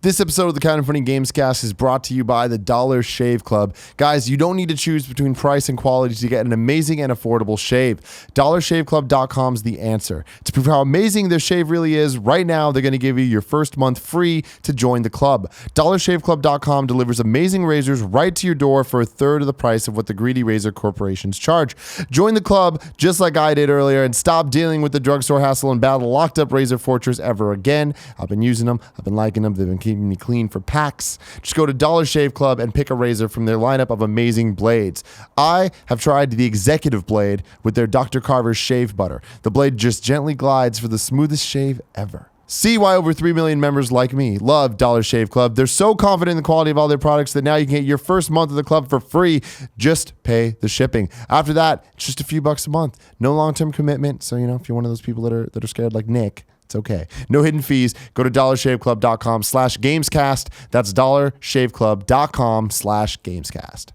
This episode of the Kind of Funny Gamescast is brought to you by the Dollar Shave Club. Guys, you don't need to choose between price and quality to get an amazing and affordable shave. DollarShaveClub.com is the answer. To prove how amazing their shave really is, right now they're going to give you your first month free to join the club. DollarShaveClub.com delivers amazing razors right to your door for a third of the price of what the greedy razor corporations charge. Join the club just like I did earlier and stop dealing with the drugstore hassle and battle locked up razor fortress ever again. I've been using them. I've been liking them. They've been keeping me clean for packs. Just go to Dollar Shave Club and pick a razor from their lineup of amazing blades. I have tried the executive blade with their Dr. Carver's shave butter. The blade just gently glides for the smoothest shave ever. See why over 3 million members like me love Dollar Shave Club. They're so confident in the quality of all their products that now you can get your first month of the club for free. Just pay the shipping. After that, it's just a few bucks a month. No long-term commitment. So, if you're one of those people that are scared like Nick, it's okay. No hidden fees. Go to dollarshaveclub.com/gamescast. That's dollarshaveclub.com/gamescast.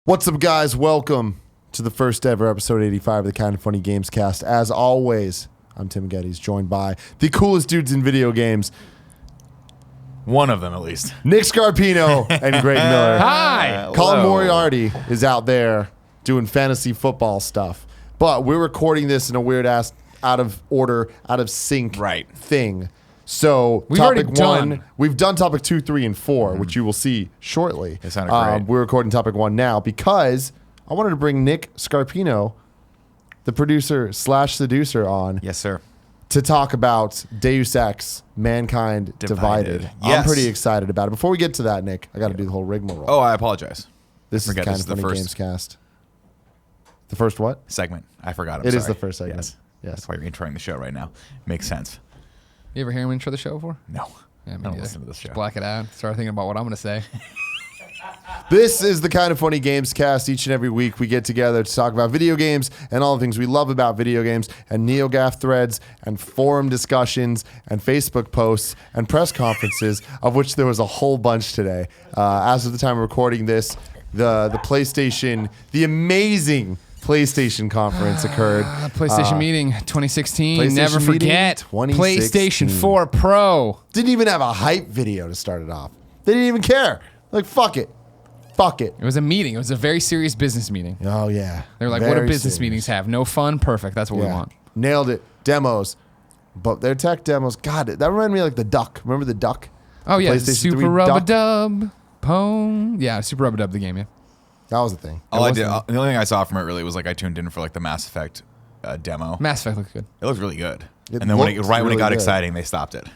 What's up, guys? Welcome to the first ever episode 85 of the Kind of Funny Gamescast. As always, I'm Tim Gettys, joined by the coolest dudes in video games. One of them, at least. Nick Scarpino and Greg Miller. Hi. Colin Moriarty is out there doing fantasy football stuff. But we're recording this in a weird-ass, out of order, out of sync thing. So We've done topic 2, 3, and 4, which you will see shortly. It sounded great. We're recording topic 1 now because I wanted to bring Nick Scarpino, the producer / seducer, on. Yes, sir. To talk about Deus Ex, Mankind Divided. Yes. I'm pretty excited about it. Before we get to that, Nick, I got to do the whole rigmarole. Oh, I apologize. This is the Kind of Funny Gamescast. The first what? Segment. I forgot. It is the first segment. Yes. Yes. That's why you're introing the show right now. Makes sense. You ever hear him intro the show before? No. Yeah, I don't listen to this show. Just black it out. Start thinking about what I'm going to say. This is the Kind of Funny Gamescast. Each and every week we get together to talk about video games and all the things we love about video games, and NeoGAF threads and forum discussions and Facebook posts and press conferences, of which there was a whole bunch today. As of the time of recording this, the PlayStation, the amazing PlayStation conference occurred. PlayStation meeting 2016. PlayStation Never forget. 2016. PlayStation 4 Pro. Didn't even have a hype video to start it off. They didn't even care. Like, fuck it. Fuck it. It was a meeting. It was a very serious business meeting. Oh, yeah. They're like, what do business meetings have? No fun? Perfect. That's what we want. Nailed it. Demos. But their tech demos, God, that reminded me of like the Duck. Remember the Duck? Oh, yeah. PlayStation Super 3 Rub-a-Dub. Pwn. Yeah, Super Rub-a-Dub, the game, yeah. That was the thing. The only thing I saw from it really was like I tuned in for like the Mass Effect demo. Mass Effect looks good. It looked really good. It And then when it looked got really good. exciting, they stopped it.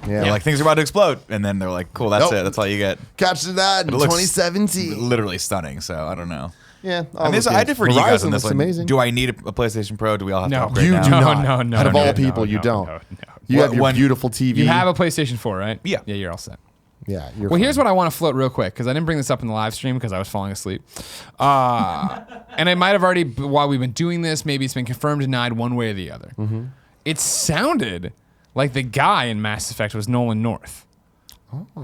Yeah. They're like, things are about to explode. And then they're like, cool, that's Nope. it. That's all you get. Catch that in It looks 2017. Literally stunning. So I don't know. Yeah. I mean, I differ to you guys on this. looks amazing. Do I need a PlayStation Pro? Do we all have to upgrade You now? do not. No. Out of all people, you don't. You have your beautiful TV. You have a PlayStation 4, right? Yeah. Yeah, you're all set. Yeah. Well, here's what I want to float real quick, because I didn't bring this up in the live stream because I was falling asleep. And I might have already, while we've been doing this, maybe it's been confirmed, denied one way or the other. Mm-hmm. It sounded like the guy in Mass Effect was Nolan North.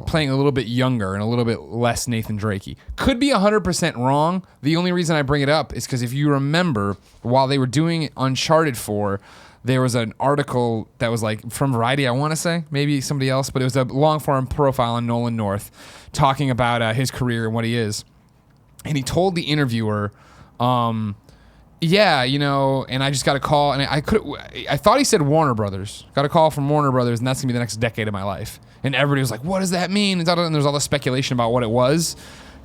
Playing a little bit younger and a little bit less Nathan Drakey. Could be 100% wrong. The only reason I bring it up is because if you remember, while they were doing Uncharted 4, there was an article that was like from Variety, I want to say, maybe somebody else, but it was a long form profile on Nolan North talking about his career and what he is. And he told the interviewer, yeah, and I just got a call, and I thought he said Warner Brothers. Got a call from Warner Brothers, and that's gonna be the next decade of my life. And everybody was like, what does that mean? And there's all this speculation about what it was.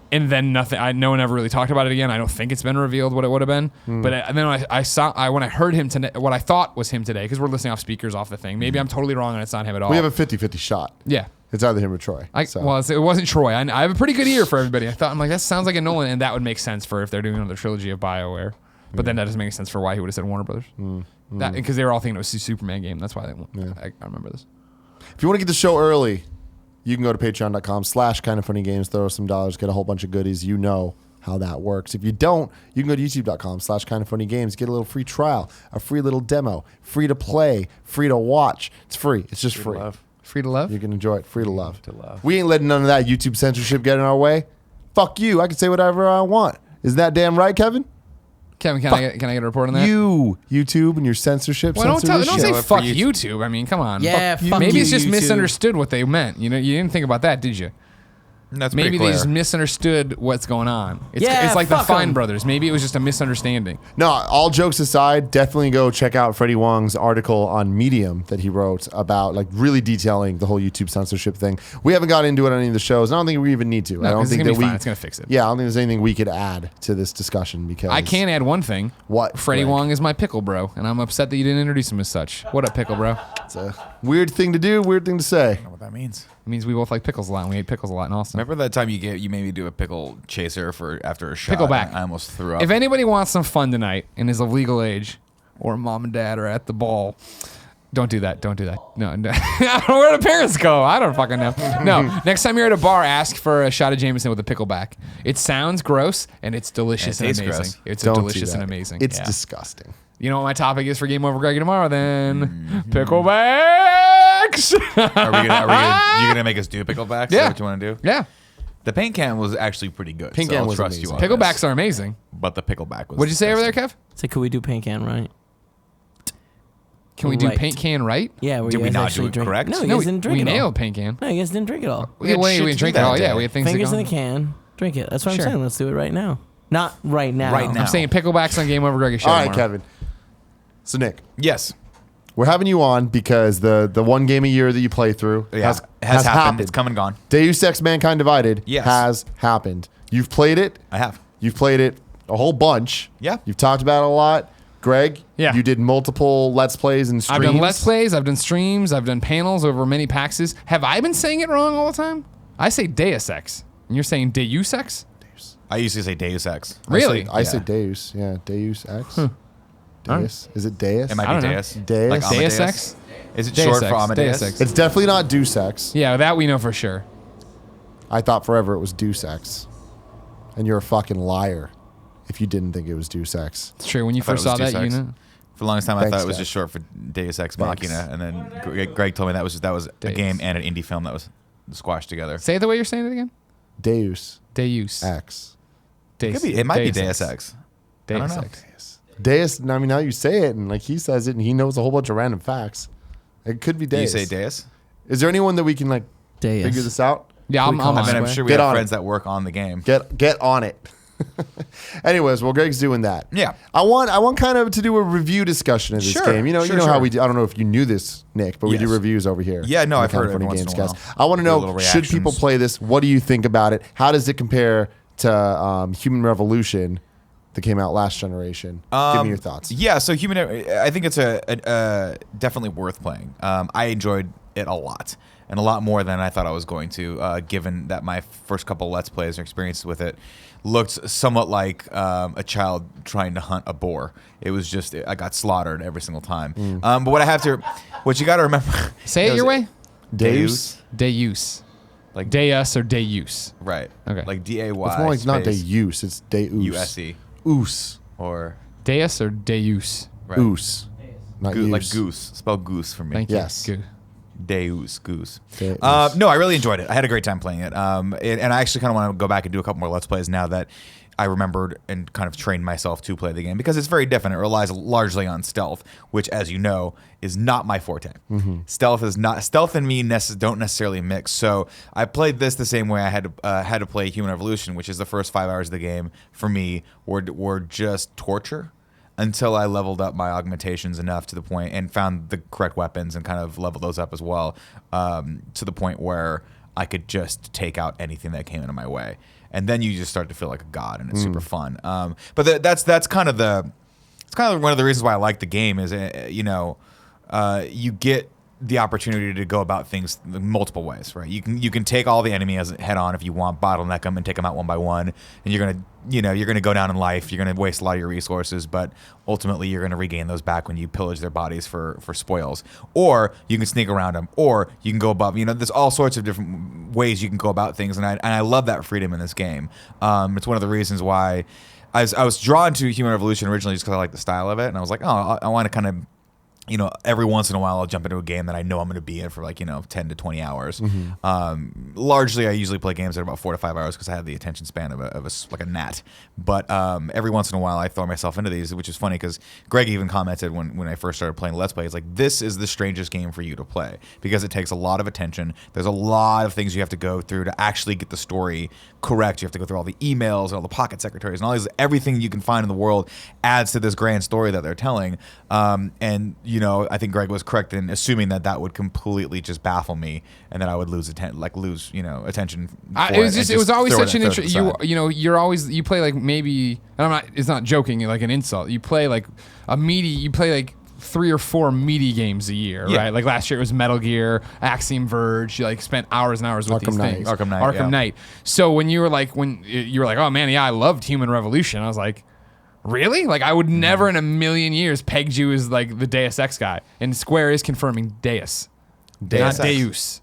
And then nothing. No one ever really talked about it again. I don't think it's been revealed what it would have been. But and then when I heard him today, what I thought was him today, because we're listening off speakers off the thing. Maybe I'm totally wrong and it's not him at all. We have a 50-50 shot. Yeah. It's either him or Troy. Well, it wasn't Troy. I have a pretty good ear for everybody. I'm like, that sounds like a Nolan, and that would make sense for if they're doing another trilogy of BioWare. But then that doesn't make sense for why he would have said Warner Brothers. Because they were all thinking it was a Superman game. That's why I remember this. If you want to get the show early, you can go to patreon.com/kindoffunnygames, throw some dollars, get a whole bunch of goodies. You know how that works. If you don't, you can go to youtube.com/kindoffunnygames, get a little free trial, a free little demo, free to play, free to watch. It's free. It's just free. Free to love? You can enjoy it. Free to love. To love. We ain't letting none of that YouTube censorship get in our way. fuck you. I can say whatever I want. Is that damn right, Kevin? Kevin, can I get a report on that? You, YouTube, and your censorship. Well, don't say Shit. fuck For YouTube. I mean, come on. Yeah, fuck Maybe you, it's just YouTube. misunderstood what they meant. You know, you didn't think about that, did you? That's Maybe pretty they clear. just misunderstood what's going on. It's, Yeah, it's like the fuck Fine 'em. Brothers. Maybe it was just a misunderstanding. No, all jokes aside, definitely go check out Freddie Wong's article on Medium that he wrote about like really detailing the whole YouTube censorship thing. We haven't got into it on any of the shows. I don't think we even need to. I don't 'cause think it's gonna that be we. fine. It's gonna fix it. Yeah, I don't think there's anything we could add to this discussion because I can add one thing. What, Freddie Greg? Wong is my pickle bro, and I'm upset that you didn't introduce him as such. What up, pickle bro? It's a weird thing to do, weird thing to say. I don't know what that means. It means we both like pickles a lot, and we ate pickles a lot in Austin. Remember that time you made me do a pickle chaser for after a shot? Pickleback. I almost threw up. If anybody wants some fun tonight and is of legal age, or mom and dad are at the ball, don't do that. Don't do that. No. Where do parents go? I don't fucking know. No. Next time you're at a bar, ask for a shot of Jameson with a pickleback. It sounds gross and it's delicious And and it tastes amazing. gross. It's Don't do delicious and that. amazing. It's Yeah. disgusting. You know what my topic is for Game Over Greggy tomorrow? Then picklebacks. You gonna make us do picklebacks? Is that Yeah. what you want to do? Yeah. The paint can was actually pretty good. Paint so can I'll was trust you amazing. on Picklebacks this. are amazing. But the pickleback was. What'd you say over there, Kev? So could we do paint can right? Can we do Right. paint can right? Yeah. Where Did you we guys not actually do it drink. correct? No, you No, guys didn't drink we it all. nailed paint can. No, you guys didn't drink it all. We had we shit to didn't do drink it that all. day. Yeah, we had things to Fingers go in the on. can. Drink it. That's what Sure. I'm saying. Let's do it right now. Not right now. Right now. I'm saying picklebacks on Game Over Greggy show All right, tomorrow. Kevin. So Nick, Yes. we're having you on because the one game a year that you play through Yeah. Has happened. It's come and gone. Deus Ex Mankind Divided Yes. has happened. You've played it. I have. You've played it a whole bunch. Yeah. You've talked about it a lot. Greg, Yeah. you did multiple Let's Plays and I've streams. done Let's Plays, I've done streams, I've done panels over many PAXs. Have I been saying it wrong all the time? I say Deus Ex. And you're saying Deus Ex? I used to say Deus Ex. Really? I say Yeah. Deus. Yeah, Deus Ex. Deus. Is it Deus? It might I be don't know. Deus. Deus? Like Deus Amadeus? Ex? Is it Deus short Ex. for Amadeus? Deus Ex. It's definitely not Deus Ex. Yeah, that we know for sure. I thought forever it was Deus Ex. And you're a fucking liar if you didn't think it was Deus Ex. It's true. When you I thought first it saw was that, Deus you Ex. know. For the longest time, I Thanks, thought it was Dad. just short for Deus Ex Thanks. Machina, and then Greg told me that was a Deus. game and an indie film that was squashed together. Say it the way you're saying it again. Deus Deus. Ex. Deus. It might be Deus Ex. I don't Deus know. Ex. Deus, I mean, now you say it, and like he says it, and he knows a whole bunch of random facts. It could be Do you Deus. say Deus? Is there anyone that we can like Deus. figure this out? Yeah, I'm I on mean, it. I'm sure we Get have on friends it. that work on the game. Get on it. Anyways, well, Greg's doing that. Yeah. I want kind of to do a review discussion of this Sure, game. You know sure, how sure. we do. I don't know if you knew this, Nick, but we do Yes. reviews over here. Yeah, no, on I've heard it California every once in a Gamescast. I want to Do a know, little should people reactions. play this? What do you think about it? How does it compare to Human Revolution that came out last generation? Give me your thoughts. Yeah, so I think it's a definitely worth playing. I enjoyed it a lot, and a lot more than I thought I was going to, given that my first couple Let's Plays or experiences with it looked somewhat like a child trying to hunt a boar. It was just, I got slaughtered every single time. But what you got to remember... Say it your way. Deus. Deus. Like, Deus or Deus. right. Okay. Like DAY. It's more like not space Deus, it's Deus. USE. Oos. Or... Deus or Deus. Right. Oos. Not Like use. goose. Spell goose for me. Thank you. Yes. Good. Deus Goose. Deus. No, I really enjoyed it. I had a great time playing it. And I actually kind of want to go back and do a couple more Let's Plays now that I remembered and kind of trained myself to play the game, because it's very different. It relies largely on stealth, which, as you know, is not my forte. Stealth and me don't necessarily mix. So I played this the same way I had to play Human Revolution, which is the first 5 hours of the game for me were just torture, until I leveled up my augmentations enough to the point and found the correct weapons and kind of leveled those up as well, to the point where I could just take out anything that came into my way. And then you just start to feel like a god, and it's super fun. But that's kind of one of the reasons why I like the game is, you get the opportunity to go about things multiple ways, right? You can take all the enemies head on if you want, bottleneck them and take them out one by one, and you're gonna go down in life. You're gonna waste a lot of your resources, but ultimately you're gonna regain those back when you pillage their bodies for spoils. Or you can sneak around them, or you can go above. There's all sorts of different ways you can go about things, and I love that freedom in this game. It's one of the reasons why I was drawn to Human Revolution originally, just because I like the style of it, and I was like, oh, I want to kind of every once in a while I'll jump into a game that I know I'm going to be in for 10 to 20 hours. Largely, I usually play games that are about 4 to 5 hours because I have the attention span of a gnat. But every once in a while I throw myself into these, which is funny because Greg even commented when I first started playing Let's Play, he's like, this is the strangest game for you to play because it takes a lot of attention. There's a lot of things you have to go through to actually get the story correct. You have to go through all the emails and all the pocket secretaries and everything you can find in the world adds to this grand story that they're telling. I think Greg was correct in assuming that would completely just baffle me, and that I would lose attention. It was always such an interest. You play like maybe, and it's not joking, like an insult. You play like you play like 3 or 4 meaty games a year, right? Like last year it was Metal Gear, Axiom Verge. You spent hours and hours with these things. Arkham Knight. So when you were like, oh man, yeah, I loved Human Revolution. I was like, really? Like, I would never in a million years pegged you as like the Deus Ex guy. And Square is confirming Deus. Not Deus.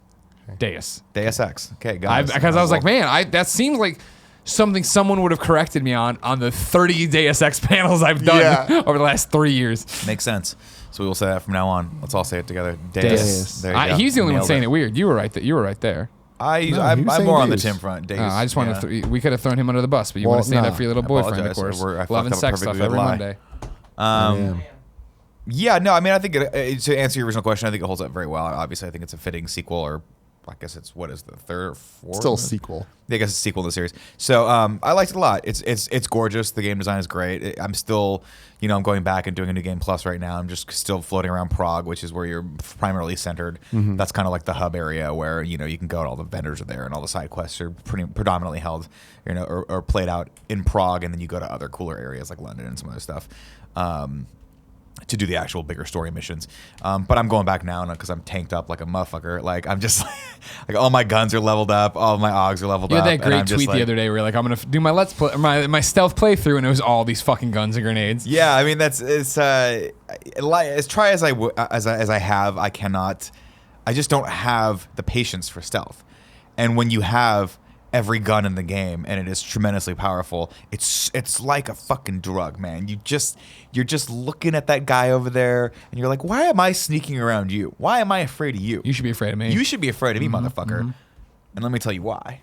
Deus. Deus Ex. Okay, guys. Because I was like, man, that seems like something someone would have corrected me on the 30 Deus Ex panels I've done over the last 3 years. Makes sense. So we will say that from now on. Let's all say it together. Deus. There you go. He's the only one saying it weird. You were right there. I'm more on the Tim front. Deus. I just wanted to. We could have thrown him under the bus, but you want to stand up for your little boyfriend, of course. Love and sex stuff every Monday. Yeah, no, I mean, I think to answer your original question, I think it holds up very well. Obviously, I think it's a fitting sequel, or I guess it's the third or fourth? Still a sequel. I guess it's a sequel to the series. So I liked it a lot. It's gorgeous. The game design is great. I'm still, I'm going back and doing a new game plus right now. I'm just still floating around Prague, which is where you're primarily centered. That's kind of like the hub area where you can go and all the vendors are there and all the side quests are predominantly held, or played out in Prague, and then you go to other cooler areas like London and some other stuff. To do the actual bigger story missions. But I'm going back now because I'm tanked up like a motherfucker. Like, I'm just like all my guns are leveled up, all my augs are leveled up. You had that great tweet the other day where you're like, I'm going to do my let's play, my stealth playthrough, and it was all these fucking guns and grenades. Yeah, I mean, as try as I have, I just don't have the patience for stealth. And when you have every gun in the game and it is tremendously powerful, it's like a fucking drug, man. You're just looking at that guy over there and you're like, why am I sneaking around you? Why am I afraid of you? You should be afraid of me. You should be afraid of me, motherfucker. And let me tell you why.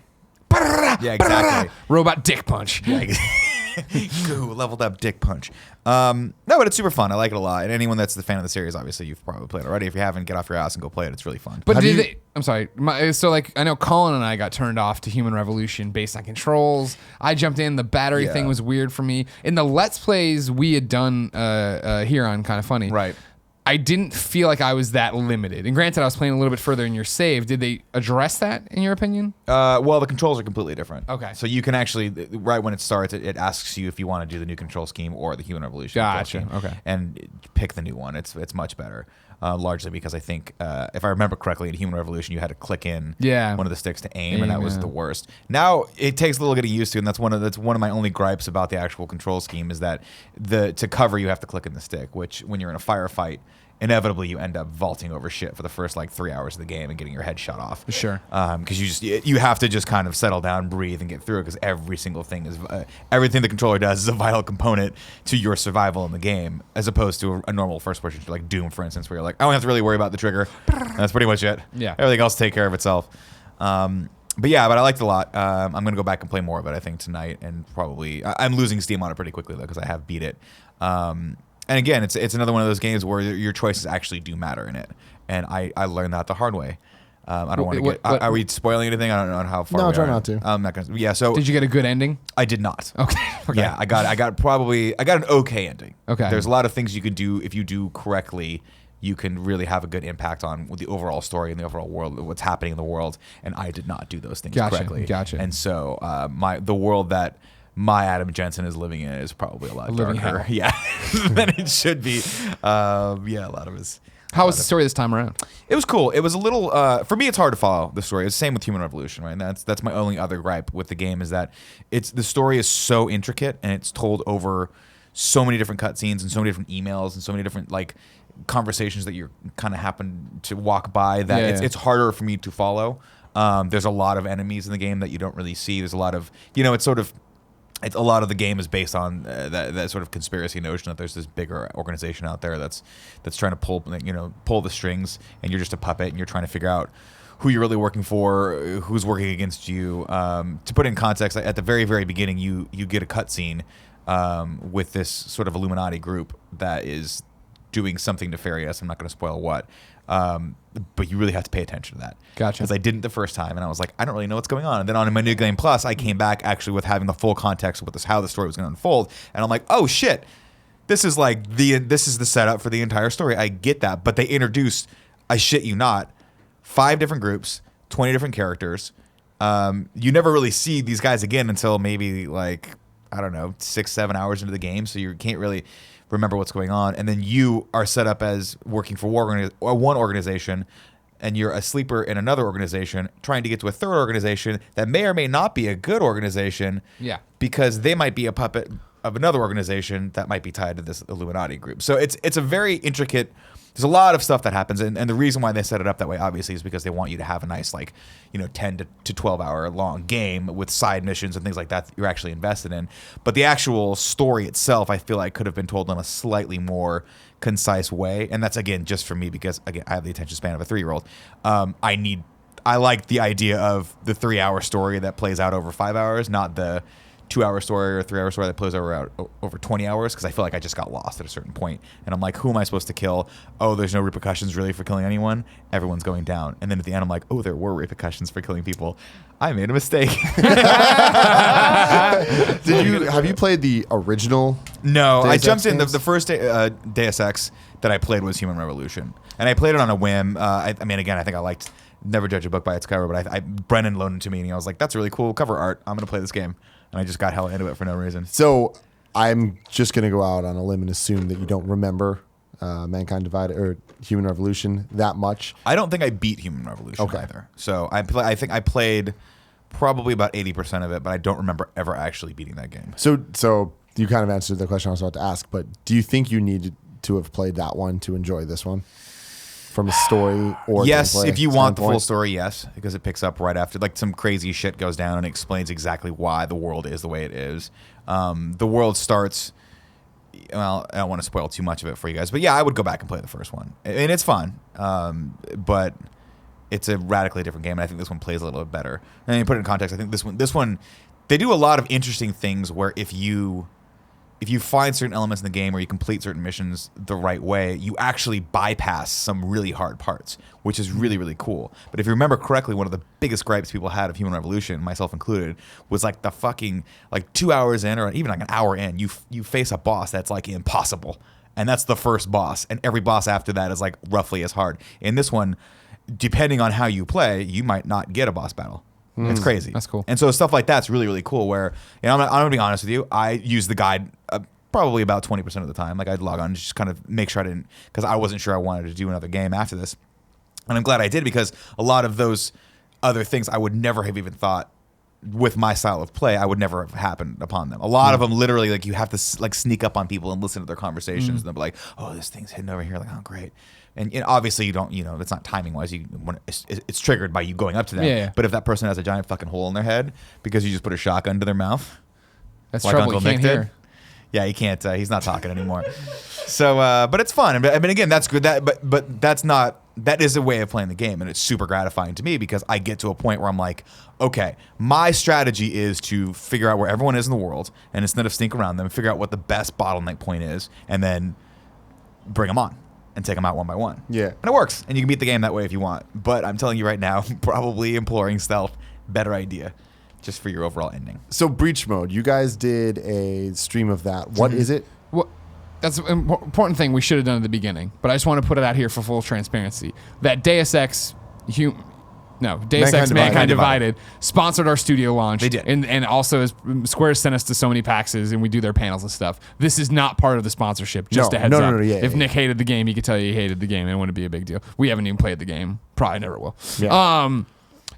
Yeah, exactly. Robot dick punch. Yeah, Goo, leveled up dick punch. No, but it's super fun. I like it a lot. And anyone that's the fan of the series, obviously, you've probably played it already. If you haven't, get off your ass and go play it. It's really fun. But I'm sorry. I know Colin and I got turned off to Human Revolution based on controls. I jumped in. The battery thing was weird for me. In the Let's Plays we had done here on Kind of Funny, right? I didn't feel like I was that limited. And granted, I was playing a little bit further in your save. Did they address that, in your opinion? Well, the controls are completely different. Okay. So you can actually, right when it starts, it asks you if you want to do the new control scheme or the Human Revolution control scheme. Okay. And pick the new one. It's much better. Largely because I think, if I remember correctly, in Human Revolution, you had to click in one of the sticks to aim, and that was the worst. Now, it takes a little getting used to, and that's one of my only gripes about the actual control scheme is that to cover, you have to click in the stick, which when you're in a firefight, inevitably you end up vaulting over shit for the first 3 hours of the game and getting your head shot off. Sure. Because you have to just kind of settle down, breathe, and get through it because every single thing is everything the controller does is a vital component to your survival in the game, as opposed to a normal first person like Doom, for instance, where you're like, I don't have to really worry about the trigger. And that's pretty much it. Yeah. Everything else take care of itself. But I liked it a lot. I'm going to go back and play more of it, I think, tonight, and probably I'm losing steam on it pretty quickly though because I have beat it. And again, it's another one of those games where your choices actually do matter in it, and I learned that the hard way. I don't want to get. Are we spoiling anything? I don't know how far. No, try not to. I'm not gonna. Yeah. So did you get a good ending? I did not. Okay. Yeah, I got an okay ending. Okay. There's a lot of things you can do if you do correctly. You can really have a good impact on the overall story and the overall world, what's happening in the world. And I did not do those things correctly. Gotcha. And so the world that my Adam Jensen is living in is probably a lot darker, than it should be. A lot of his. How was the story this time around? It was cool. It was a little for me. It's hard to follow the story. It's the same with Human Revolution, right? And that's my only other gripe with the game is that the story is so intricate and it's told over so many different cutscenes and so many different emails and so many different conversations that you kind of happen to walk by that it's harder for me to follow. There's a lot of enemies in the game that you don't really see. There's a lot of it's sort of. a lot of the game is based on that sort of conspiracy notion that there's this bigger organization out there that's trying to pull the strings, and you're just a puppet, and you're trying to figure out who you're really working for, who's working against you. To put it in context, at the very, very beginning, you get a cutscene with this sort of Illuminati group that is doing something nefarious. I'm not going to spoil what. But you really have to pay attention to that. Gotcha. Because I didn't the first time, and I was like, I don't really know what's going on. And then on my New Game Plus, I came back actually with having the full context of how the story was going to unfold, and I'm like, oh shit, this is the setup for the entire story. I get that, but they introduced, I shit you not, 5 different groups, 20 different characters. You never really see these guys again until maybe like, I don't know, 6-7 hours into the game, so you can't really remember what's going on. And then you are set up as working for one organization, and you're a sleeper in another organization trying to get to a third organization that may or may not be a good organization, because they might be a puppet of another organization that might be tied to this Illuminati group. So it's a very intricate. There's a lot of stuff that happens, and the reason why they set it up that way, obviously, is because they want you to have a nice, 10 to 12 hour long game with side missions and things like that you're actually invested in. But the actual story itself, I feel like, could have been told in a slightly more concise way, and that's, again, just for me, because, again, I have the attention span of a 3-year-old. I like the idea of the 3-hour story that plays out over 5 hours, not the 2-hour story or 3-hour story that plays over 20 hours, because I feel like I just got lost at a certain point, and I'm like, who am I supposed to kill? Oh, there's no repercussions really for killing anyone. Everyone's going down. And then at the end, I'm like, oh, there were repercussions for killing people. I made a mistake. Have you played the original? No, Deus I Ex jumped in. games? The first Deus Ex that I played was Human Revolution, and I played it on a whim. I mean, again, I think I liked Never Judge a Book by its cover, but Brennan loaned it to me, and I was like, that's really cool cover art. I'm going to play this game. And I just got hella into it for no reason. So I'm just going to go out on a limb and assume that you don't remember Mankind Divided or Human Revolution that much. I don't think I beat Human Revolution either. So I think I played probably about 80% of it, but I don't remember ever actually beating that game. So you kind of answered the question I was about to ask, but do you think you needed to have played that one to enjoy this one? From a story or yes, gameplay if you want the standpoint? full story, yes, because it picks up right after, some crazy shit goes down and explains exactly why the world is the way it is. The world starts. Well, I don't want to spoil too much of it for you guys, but yeah, I would go back and play the first one, and it's fun. But it's a radically different game, and I think this one plays a little bit better. And you put it in context, I think this one, they do a lot of interesting things where if you find certain elements in the game or you complete certain missions the right way, you actually bypass some really hard parts, which is really, really cool. But if you remember correctly, one of the biggest gripes people had of Human Revolution, myself included, was the fucking 2 hours in or even an hour in, you face a boss that's impossible. And that's the first boss. And every boss after that is roughly as hard. In this one, depending on how you play, you might not get a boss battle. It's crazy. That's cool. And so stuff like that's really, really cool where, I'm going to be honest with you, I use the guide probably about 20% of the time. I'd log on and just kind of make sure I didn't, because I wasn't sure I wanted to do another game after this. And I'm glad I did, because a lot of those other things I would never have even thought with my style of play, I would never have happened upon them. A lot of them literally you have to sneak up on people and listen to their conversations and they'll be like, oh, this thing's hidden over here. Oh, great. And obviously you don't, it's not timing wise. It's triggered by you going up to them. Yeah. But if that person has a giant fucking hole in their head because you just put a shotgun to their mouth, That's trouble. Uncle You Nick can't did. hear. Yeah, he can't. He's not talking anymore. So, but it's fun. I mean, again, that's good. But that's not. That is a way of playing the game, and it's super gratifying to me because I get to a point where I'm like, okay, my strategy is to figure out where everyone is in the world, and instead of sneak around them, figure out what the best bottleneck point is, and then bring them on and take them out one by one. Yeah. And it works, and you can beat the game that way if you want. But I'm telling you right now, probably employing stealth, better idea. Just for your overall ending. So Breach Mode, you guys did a stream of that. What is it? Well, that's an important thing we should have done at the beginning, but I just want to put it out here for full transparency. That Deus Ex, Mankind Divided sponsored our studio launch. They did. And also as Square sent us to so many PAXs and we do their panels and stuff. This is not part of the sponsorship. Just a heads up. If Nick hated the game, he could tell you he hated the game and it wouldn't be a big deal. We haven't even played the game. Probably never will. Yeah.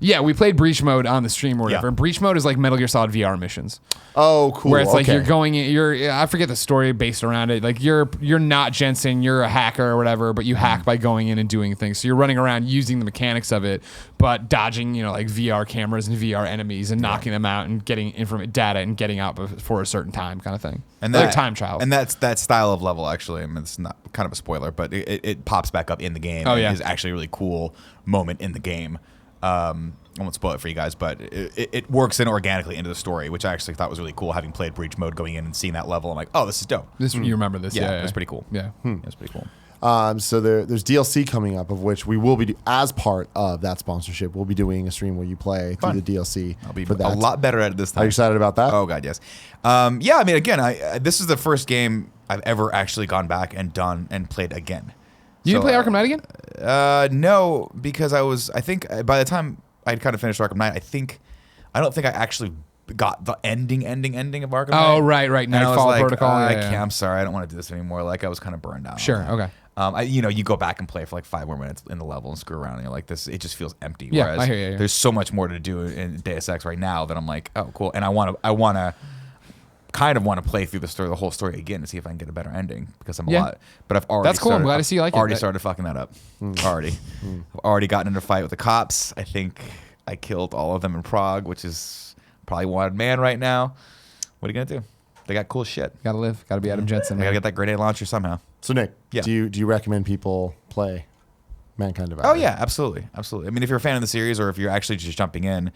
Yeah, we played Breach Mode on the stream or whatever. Yeah. Breach Mode is like Metal Gear Solid VR missions. Oh, cool. Where it's like Okay. you're going in, I forget the story based around it. Like you're not Jensen, you're a hacker or whatever, but you hack by going in and doing things. So you're running around using the mechanics of it, but dodging, like VR cameras and VR enemies and knocking them out and getting data and getting out for a certain time kind of thing. And like that time trials. And that style of level, actually, I mean, it's not kind of a spoiler, but it pops back up in the game. Oh, yeah. It is actually a really cool moment in the game. I won't spoil it for you guys, but it works in organically into the story, which I actually thought was really cool. Having played Breach Mode, going in and seeing that level, I'm like, oh, this is dope. You remember this? Yeah, Yeah, it was pretty cool. Yeah. It was pretty cool. So there's DLC coming up, of which we will be as part of that sponsorship. We'll be doing a stream where you play Fun. through the DLC. I'll be for that. a lot better at it this time. Are you excited about that? Oh god, yes. Yeah, I mean, again, this is the first game I've ever actually gone back and done and played again. You didn't play Arkham Knight again? No, because I think by the time I'd kind of finished Arkham Knight, I don't think I actually got the ending of Arkham Knight. Oh, right. And I was Nightfall like, Protocol. I yeah, can't, I'm sorry, I don't want to do this anymore. Like I was kind of burned out. Sure. on that. Okay. You go back and play for like 5 more minutes in the level and screw around, and you're like, this. It just feels empty. Yeah, Whereas I hear you. there's so much more to do in Deus Ex right now that I'm like, oh, cool. And I want to kind of want to play through the whole story again to see if I can get a better ending because I'm a Yeah. lot. But I've already. That's cool. I'm glad to see you like it. Already started fucking that up. Already. I've already gotten into a fight with the cops. I think I killed all of them in Prague, which is probably wanted man right now. What are you gonna do? They got cool shit. Gotta live. Gotta be Adam Jensen. I gotta get that grenade launcher somehow. So Nick, Yeah. do you recommend people play Mankind Divided? Oh yeah, absolutely. I mean, if you're a fan of the series or if you're actually just jumping in,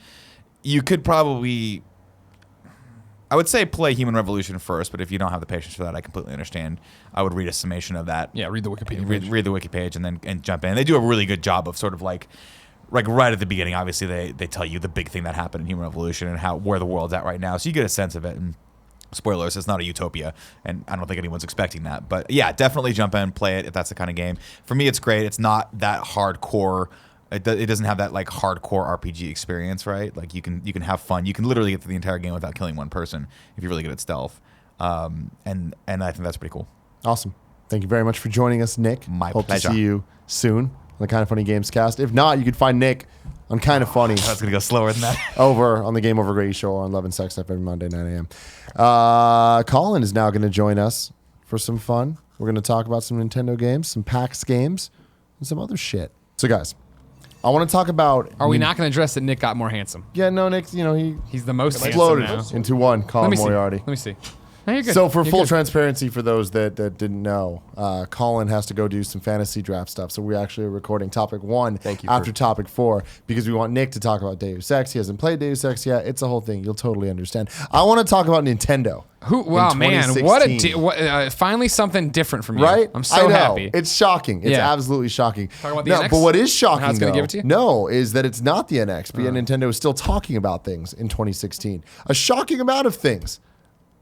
you could probably, I would say play Human Revolution first, but if you don't have the patience for that, I completely understand. I would read a summation of that. Yeah, read the Wikipedia page. Read the wiki page and jump in. They do a really good job of sort of like right at the beginning, obviously they tell you the big thing that happened in Human Revolution and where the world's at right now. So you get a sense of it. And spoilers, it's not a utopia, and I don't think anyone's expecting that. But yeah, definitely jump in, play it if that's the kind of game. For me, it's great. It's not that hardcore. It doesn't have that like hardcore RPG experience, right? Like you can have fun. You can literally get through the entire game without killing one person if you're really good at stealth. And I think that's pretty cool. Awesome. Thank you very much for joining us, Nick. My Hope pleasure. to see you soon on the Kind of Funny Gamescast. If not, you can find Nick on Kind of Funny That's gonna go slower than that. over on the Game Over Grady Show on Love and Sex every Monday, 9 a.m. Colin is now going to join us for some fun. We're going to talk about some Nintendo games, some PAX games, and some other shit. So, guys, I want to talk about... Are we not going to address that Nick got more handsome? Yeah, no, Nick, he He's the most exploded handsome now. into one, Let Colin me see. Moriarty. Let me see. No, you're good. So for You're full good. transparency for those that didn't know, Colin has to go do some fantasy draft stuff. So we actually are recording topic 1 after topic 4 because we want Nick to talk about Deus Ex. He hasn't played Deus Ex yet. It's a whole thing. You'll totally understand. I want to talk about Nintendo. Wow, in man, what 2016. finally something different from you. Right? I'm so I know. happy. It's shocking. It's Yeah. absolutely shocking. Talk about the No, NX? but what is shocking, How it's gonna though, give it to you? no, is that it's not the NX, but yet Nintendo is still talking about things in 2016. A shocking amount of things.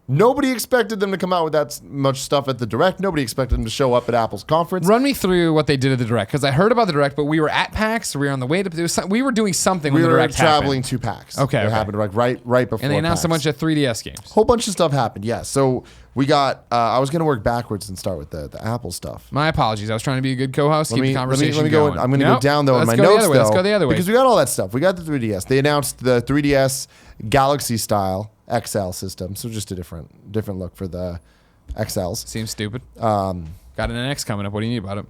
Nobody expected them to come out with that much stuff at the Direct. Nobody expected them to show up at Apple's conference. Run me through what they did at the Direct, because I heard about the Direct, but we were at PAX, we were on the way to we were doing something We when the were Direct traveling happened. to PAX. Okay, It okay. happened like right before And they announced a PAX. bunch of 3DS games. Whole bunch of stuff happened, yeah. So we got, I was going to work backwards and start with the Apple stuff. My apologies. I was trying to be a good co-host, keep the conversation let me go. going. I'm going to Nope. go down though in Let's my go the notes other way. though, Let's go the other way. because we got all that stuff. We got the 3DS. They announced the 3DS Galaxy style XL system, so just a different look for the XLs. Seems stupid. Got an NX coming up. What do you need about it?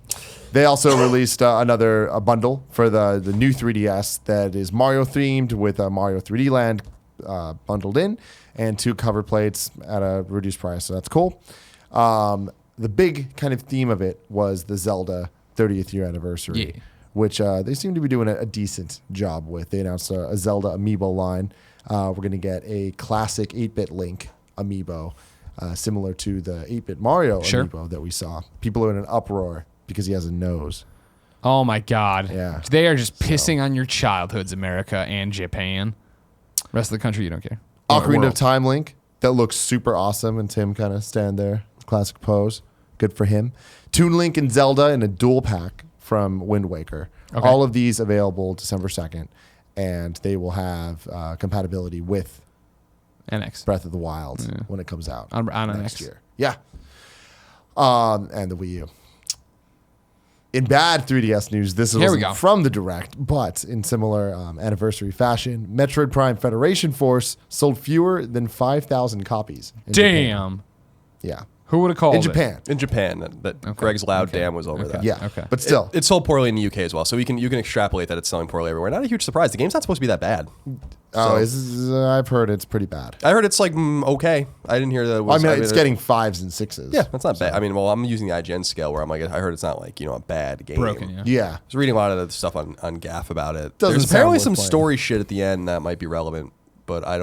They also released another bundle for the new 3DS that is Mario themed with Mario 3D Land bundled in and 2 cover plates at a reduced price. So that's cool. The big kind of theme of it was the Zelda 30th year anniversary, Yeah. which they seem to be doing a decent job with. They announced a Zelda amiibo line. We're going to get a classic 8-bit Link amiibo. Similar to the 8-bit Mario Sure. amiibo that we saw. People are in an uproar because he has a nose. Oh my God. Yeah. They are just pissing on your childhoods, America and Japan. Rest of the country, you don't care. Ocarina of World. Time Link that looks super awesome, and Tim kind of stand there, classic pose. Good for him. Toon Link and Zelda in a dual pack from Wind Waker. Okay. All of these available December 2nd, and they will have compatibility with NX. Breath of the Wild when it comes out On next NX. year. Yeah. And the Wii U. In bad 3DS news, this Here we is go. from the Direct, but in similar anniversary fashion, Metroid Prime Federation Force sold fewer than 5,000 copies. In Japan. Damn. Yeah. Who would have called In it? Japan. In Japan, Greg's loud damn was over that. Yeah. Okay. But still. It sold poorly in the UK as well, so you can extrapolate that it's selling poorly everywhere. Not a huge surprise. The game's not supposed to be that bad. I've heard it's pretty bad. I heard it's like okay. I didn't hear that. It was, It's getting 5s and 6s. Yeah, that's not bad. I mean, well, I'm using the IGN scale where I'm like, I heard it's not like a bad game. Broken, yeah. Yeah. I was reading a lot of the stuff on Gaff about it. Doesn't There's sound apparently worth some playing. story shit at the end that might be relevant, but I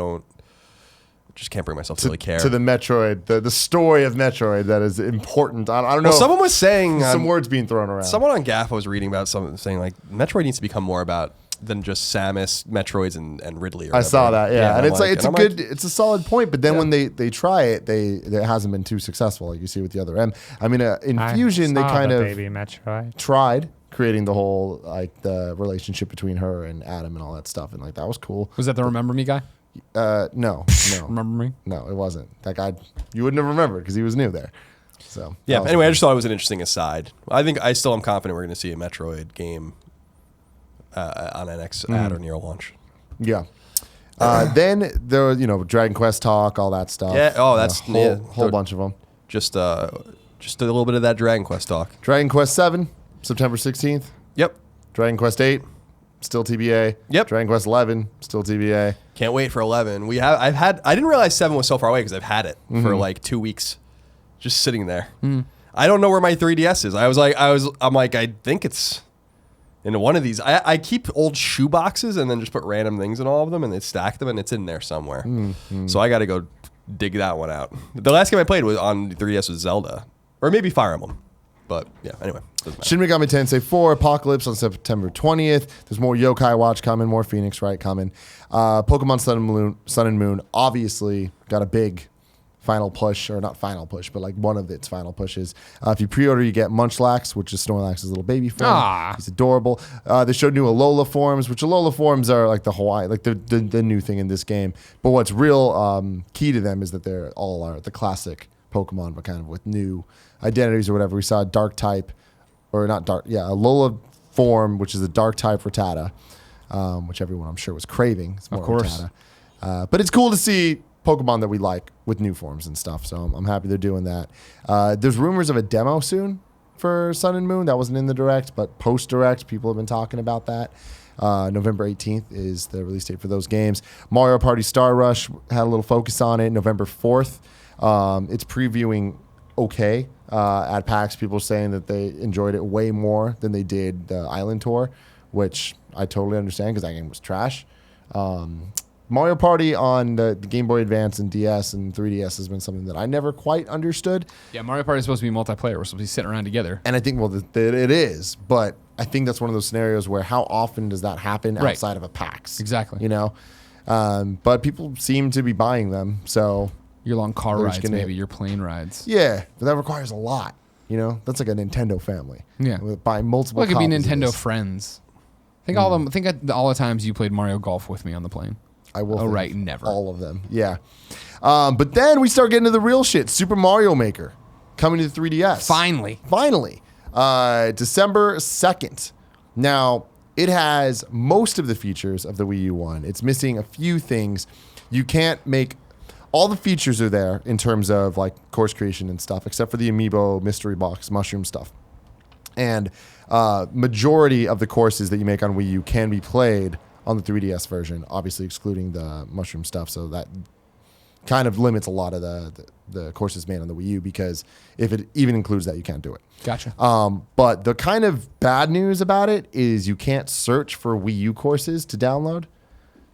just can't bring myself to really care. To the Metroid, the story of Metroid that is important. I don't know. Well, someone was saying some words being thrown around. Someone on Gaff I was reading about something saying like Metroid needs to become more about than just Samus, Metroids, and Ridley. Or I saw that, yeah. And it's like it's a and good, it's a solid point. But then Yeah. when they try it, it hasn't been too successful, like you see with the other M. I mean, in Fusion, they kind of baby Metroid. tried creating the whole like the relationship between her and Adam and all that stuff, and like that was cool. Was that the Remember Me guy? No, Remember Me? no, it wasn't. That guy, you wouldn't have remembered because he was new there. So Yeah. that was Anyway, I cool. just thought it was an interesting aside. I still am confident we're going to see a Metroid game on NX at or near launch. Yeah. Then there was, Dragon Quest talk, all that stuff. Yeah, oh, that's- whole yeah. bunch of them. Just a little bit of that Dragon Quest talk. Dragon Quest 7, September 16th. Yep. Dragon Quest 8, still TBA. Yep. Dragon Quest 11, still TBA. Can't wait for 11. I didn't realize 7 was so far away because I've had it for like 2 weeks, just sitting there. I don't know where my 3DS is. I'm like, I think it's in one of these. I keep old shoe boxes and then just put random things in all of them and they stack them and it's in there somewhere. So I got to go dig that one out. The last game I played was on the 3DS was Zelda, or maybe Fire Emblem. But yeah, anyway. Doesn't matter. Shin Megami Tensei 4, Apocalypse on September 20th. There's more Yokai Watch coming, more Phoenix Wright coming. Pokemon Sun and Moon obviously got a big final push, or not final push, but like one of its final pushes. If you pre-order, you get Munchlax, which is Snorlax's little baby form. Ah. He's adorable. They showed new Alola forms, which Alola forms are like the Hawaii, like the new thing in this game. But what's real key to them is that they're all are the classic Pokemon, but kind of with new identities or whatever. We saw a dark type, or not dark, yeah, Alola form, which is a dark type Rattata, which everyone I'm sure was craving. It's more Of course. Rattata. But it's cool to see Pokemon that we like with new forms and stuff. So I'm happy they're doing that. There's rumors of a demo soon for Sun and Moon. That wasn't in the Direct, but post-Direct, people have been talking about that. November 18th is the release date for those games. Mario Party Star Rush had a little focus on it. November 4th. It's previewing okay at PAX. People saying that they enjoyed it way more than they did the Island Tour, which I totally understand because that game was trash. Mario Party on the Game Boy Advance and DS and 3DS has been something that I never quite understood. Yeah, Mario Party is supposed to be multiplayer. We're supposed to be sitting around together. And I think, well, it is, but I think that's one of those scenarios where how often does that happen Right. outside of a PAX? Exactly. But people seem to be buying them, so Your long car They're rides, just gonna- maybe your plane rides. yeah, but that requires a lot. That's like a Nintendo family. Yeah. Buying multiple. Well, it could be copies of Nintendo this. friends. Think all the times you played Mario Golf with me on the plane. I will. Oh, think right, never. All of them. Yeah. But then we start getting to the real shit. Super Mario Maker coming to the 3DS. Finally. December 2nd. Now, it has most of the features of the Wii U one. It's missing a few things. You can't make... All the features are there in terms of like course creation and stuff, except for the Amiibo mystery box mushroom stuff. And majority of the courses that you make on Wii U can be played on the 3DS version, obviously excluding the mushroom stuff. So that kind of limits a lot of the courses made on the Wii U, because if it even includes that, you can't do it. Gotcha. But the kind of bad news about it is you can't search for Wii U courses to download.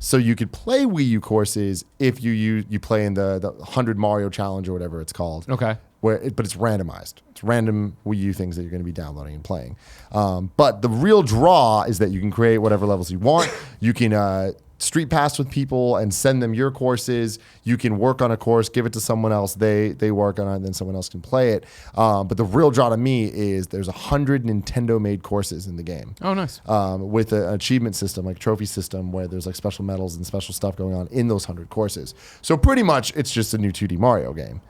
So you could play Wii U courses if you play in the 100 Mario Challenge or whatever it's called. Okay. But it's randomized. It's random Wii U things that you're going to be downloading and playing. But the real draw is that you can create whatever levels you want. You can street pass with people and send them your courses. You can work on a course, give it to someone else. They work on it, and then someone else can play it. But the real draw to me is there's 100 Nintendo-made courses in the game. Oh, nice. With an achievement system, like trophy system, where there's like special medals and special stuff going on in those 100 courses. So pretty much it's just a new 2D Mario game.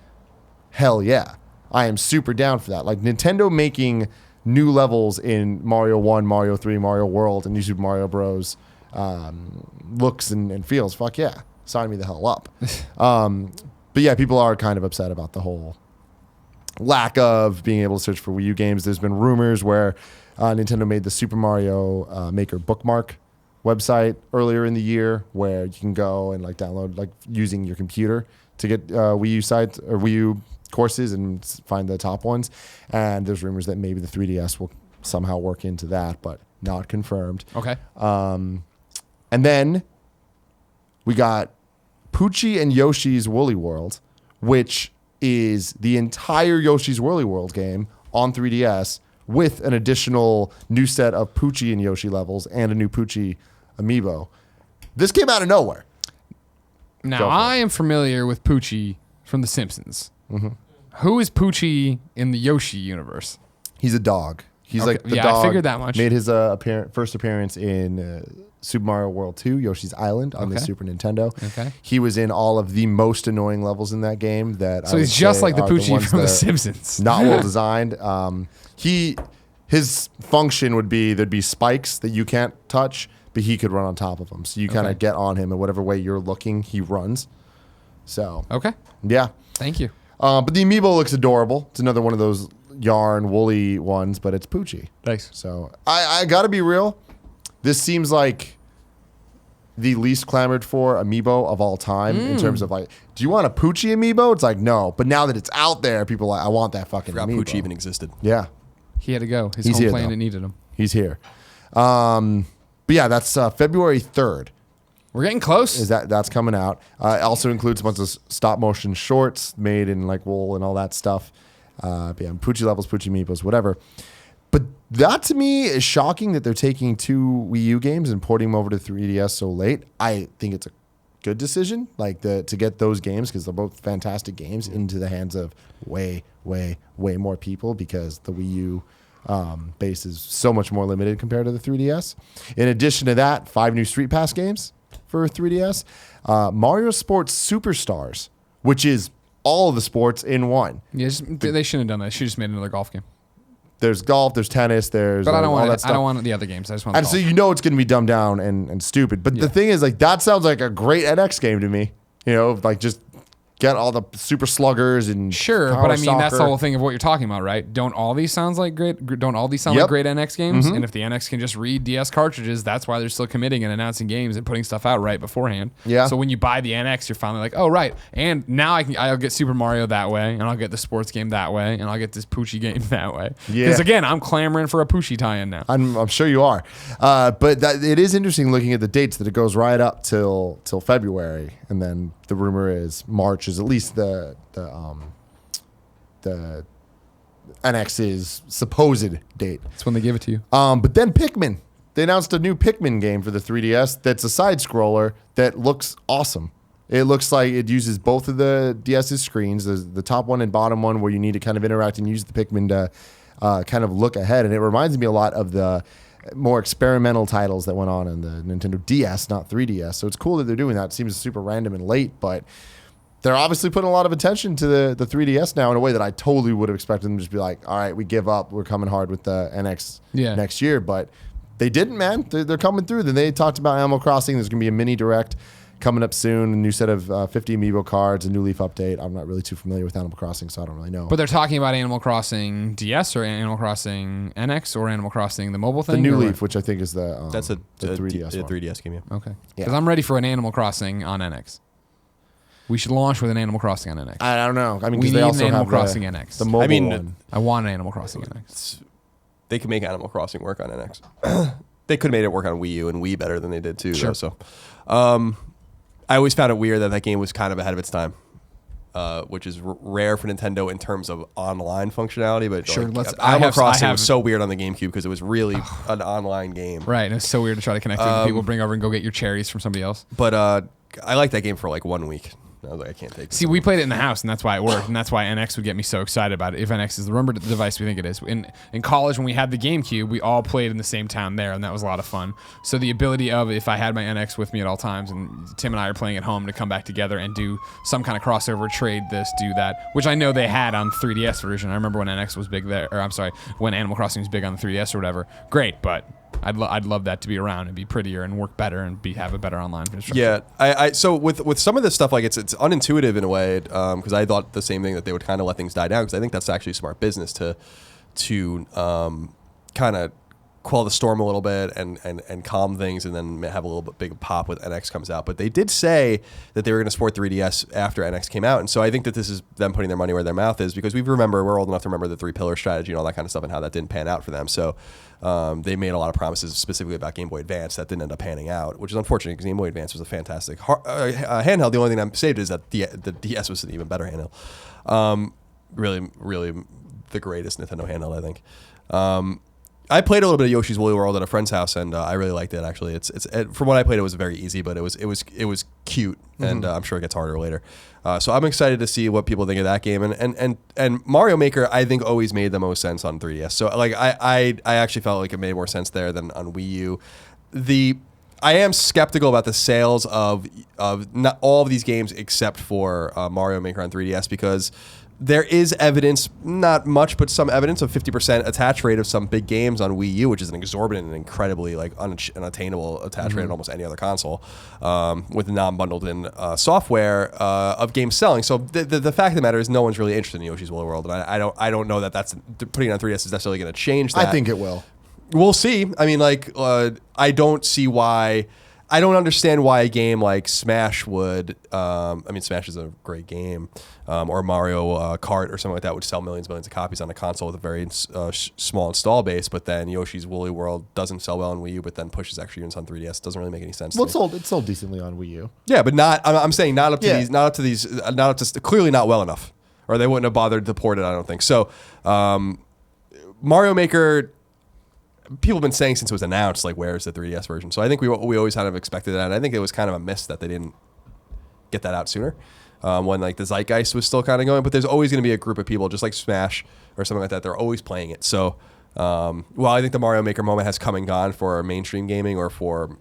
Hell yeah. I am super down for that. Like Nintendo making new levels in Mario 1, Mario 3, Mario World, and New Super Mario Bros. Looks and feels. Fuck yeah. Sign me the hell up. But yeah, people are kind of upset about the whole lack of being able to search for Wii U games. There's been rumors where Nintendo made the Super Mario Maker bookmark website earlier in the year where you can go and like download like using your computer to get Wii U sites or Wii U courses and find the top ones. And there's rumors that maybe the 3DS will somehow work into that, but not confirmed. Okay. And then we got Poochie and Yoshi's Woolly World, which is the entire Yoshi's Woolly World game on 3DS with an additional new set of Poochie and Yoshi levels and a new Poochie amiibo. This came out of nowhere. Now, Go for I am familiar with Poochie from The Simpsons. Who is Poochie in the Yoshi universe? He's a dog. He's Okay, like the yeah, I dog. figured that much. Made his first appearance in Super Mario World 2, Yoshi's Island on the Okay. Super Nintendo. Okay. He was in all of the most annoying levels in that game. So he's just like the Poochie ones from The that are Simpsons. Not well designed. His function would be there'd be spikes that you can't touch, but he could run on top of them. So you kind of Okay. get on him, and whatever way you're looking, he runs. So Okay. yeah. Thank you. But the amiibo looks adorable. It's another one of those yarn woolly ones, but it's Poochie. Thanks. So I got to be real. This seems like the least clamored for amiibo of all time in terms of like, do you want a Poochie amiibo? It's like, no. But now that it's out there, people are like, I want that fucking Forgot amiibo. Poochie even existed. Yeah, He had to go. His He's home here, planet though. needed him. he's here. But yeah, that's February 3rd. We're getting close. That's coming out. It also includes a bunch of stop motion shorts made in like wool and all that stuff. But yeah, Poochie levels, Poochie amiibos, whatever. But that to me is shocking that they're taking two Wii U games and porting them over to 3DS so late. I think it's a good decision, like to get those games because they're both fantastic games into the hands of way more people because the Wii U base is so much more limited compared to the 3DS. In addition to that, 5 new Street Pass games for 3DS. Mario Sports Superstars, which is all of the sports in one. Yeah, they shouldn't have done that. They should have just made another golf game. There's golf, there's tennis, there's But I don't all want that it. stuff. I don't want the other games. I just want the And golf. so you know it's going to be dumbed down and stupid. But Yeah. the thing is, like, that sounds like a great NX game to me. You know, like just get all the super sluggers and Sure, power but I mean that's the soccer. whole thing of what you're talking about, right? Don't all these sound like great? Don't all these sound Yep. like great NX games? And if the NX can just read DS cartridges, that's why they're still committing and announcing games and putting stuff out right beforehand. Yeah. So when you buy the NX, you're finally like, oh right, and now I'll get Super Mario that way, and I'll get the sports game that way, and I'll get this Poochie game that way. Yeah. Because again, I'm clamoring for a Poochie tie-in now. I'm sure you are. But it is interesting looking at the dates that it goes right up till February. And then the rumor is March is at least the NX's supposed date. That's when they give it to you. But then Pikmin. They announced a new Pikmin game for the 3DS that's a side scroller that looks awesome. It looks like it uses both of the DS's screens, the top one and bottom one where you need to kind of interact and use the Pikmin to kind of look ahead. And it reminds me a lot of the more experimental titles that went on in the Nintendo DS, not 3DS. So it's cool that they're doing that. It seems super random and late, but they're obviously putting a lot of attention to the 3DS now in a way that I totally would have expected them to just be like, all right, we give up. We're coming hard with the NX next year. But they didn't, man. They're coming through. Then they talked about Animal Crossing. There's going to be a mini direct coming up soon. A new set of 50 Amiibo cards, a new Leaf update. I'm not really too familiar with Animal Crossing, so I don't really know. But they're talking about Animal Crossing DS or Animal Crossing NX or Animal Crossing the mobile the thing. new or what? Leaf, which I think is the That's a 3DS one. 3DS game. Yeah. Okay. Yeah. Because I'm ready for an Animal Crossing on NX. We should launch with an Animal Crossing on NX. I don't know. I mean, We because they need also an Animal have Crossing the NX. the mobile I mean, one. I want an Animal Crossing NX. They could make Animal Crossing work on NX. They could have made it work on Wii U and Wii better than they did too. Sure. Though, so, I always found it weird that game was kind of ahead of its time, which is rare for Nintendo in terms of online functionality. But Sure, like, I Animal have- Crossing I have- was so weird on the GameCube because it was really an online game. Right. And it's so weird to try to connect with people, bring over and go get your cherries from somebody else. But I liked that game for like 1 week. I was like, I can't take this. See, we played it in the house, and that's why it worked, and that's why NX would get me so excited about it. If NX is the rumor device we think it is. In college, when we had the GameCube, we all played in the same town there, and that was a lot of fun. So the ability of, if I had my NX with me at all times, and Tim and I are playing at home, to come back together and do some kind of crossover, trade this, do that, which I know they had on 3DS version. I remember when NX was big there, or I'm sorry, when Animal Crossing was big on the 3DS or whatever. Great, but I'd love that to be around and be prettier and work better and have a better online infrastructure. Yeah, I so with some of this stuff, like it's unintuitive in a way, because I thought the same thing, that they would kind of let things die down, because I think that's actually smart business to kind of quell the storm a little bit and calm things, and then have a little bit big pop when NX comes out. But they did say that they were going to support 3DS after NX came out, and so I think that this is them putting their money where their mouth is, because we're old enough to remember the 3-pillar strategy and all that kind of stuff, and how that didn't pan out for them. So they made a lot of promises specifically about Game Boy Advance that didn't end up panning out, which is unfortunate, because Game Boy Advance was a fantastic handheld. The only thing that saved is that the DS was an even better handheld. Really, really the greatest Nintendo handheld, I think. I played a little bit of Yoshi's Woolly World at a friend's house, and I really liked it. Actually, it's from what I played, it was very easy, but it was cute, and I'm sure it gets harder later. So I'm excited to see what people think of that game, and Mario Maker, I think, always made the most sense on 3DS. So like I actually felt like it made more sense there than on Wii U. I am skeptical about the sales of not all of these games except for Mario Maker on 3DS, because there is evidence, not much, but some evidence of 50% attach rate of some big games on Wii U, which is an exorbitant and incredibly like unattainable attach rate on almost any other console, with non-bundled in software of games selling. So the fact of the matter is, no one's really interested in Yoshi's Woolly World, and I don't know that that's putting it on 3DS is necessarily going to change that. I think it will. We'll see. I mean, like, I don't see why. I don't understand why a game like Smash would. I mean, Smash is a great game, or Mario Kart or something like that would sell millions of copies on a console with a very small install base. But then Yoshi's Woolly World doesn't sell well on Wii U, but then pushes extra units on 3DS. Doesn't really make any sense. Well, to me. it sold decently on Wii U. Yeah, but not. I'm saying not up to these. Clearly not well enough, or they wouldn't have bothered to port it. I don't think so. Mario Maker. People have been saying since it was announced, like, where's the 3DS version? So I think we always kind of expected that. And I think it was kind of a miss that they didn't get that out sooner, when like the zeitgeist was still kind of going. But there's always going to be a group of people, just like Smash or something like that. They're always playing it. So while I think the Mario Maker moment has come and gone for mainstream gaming or for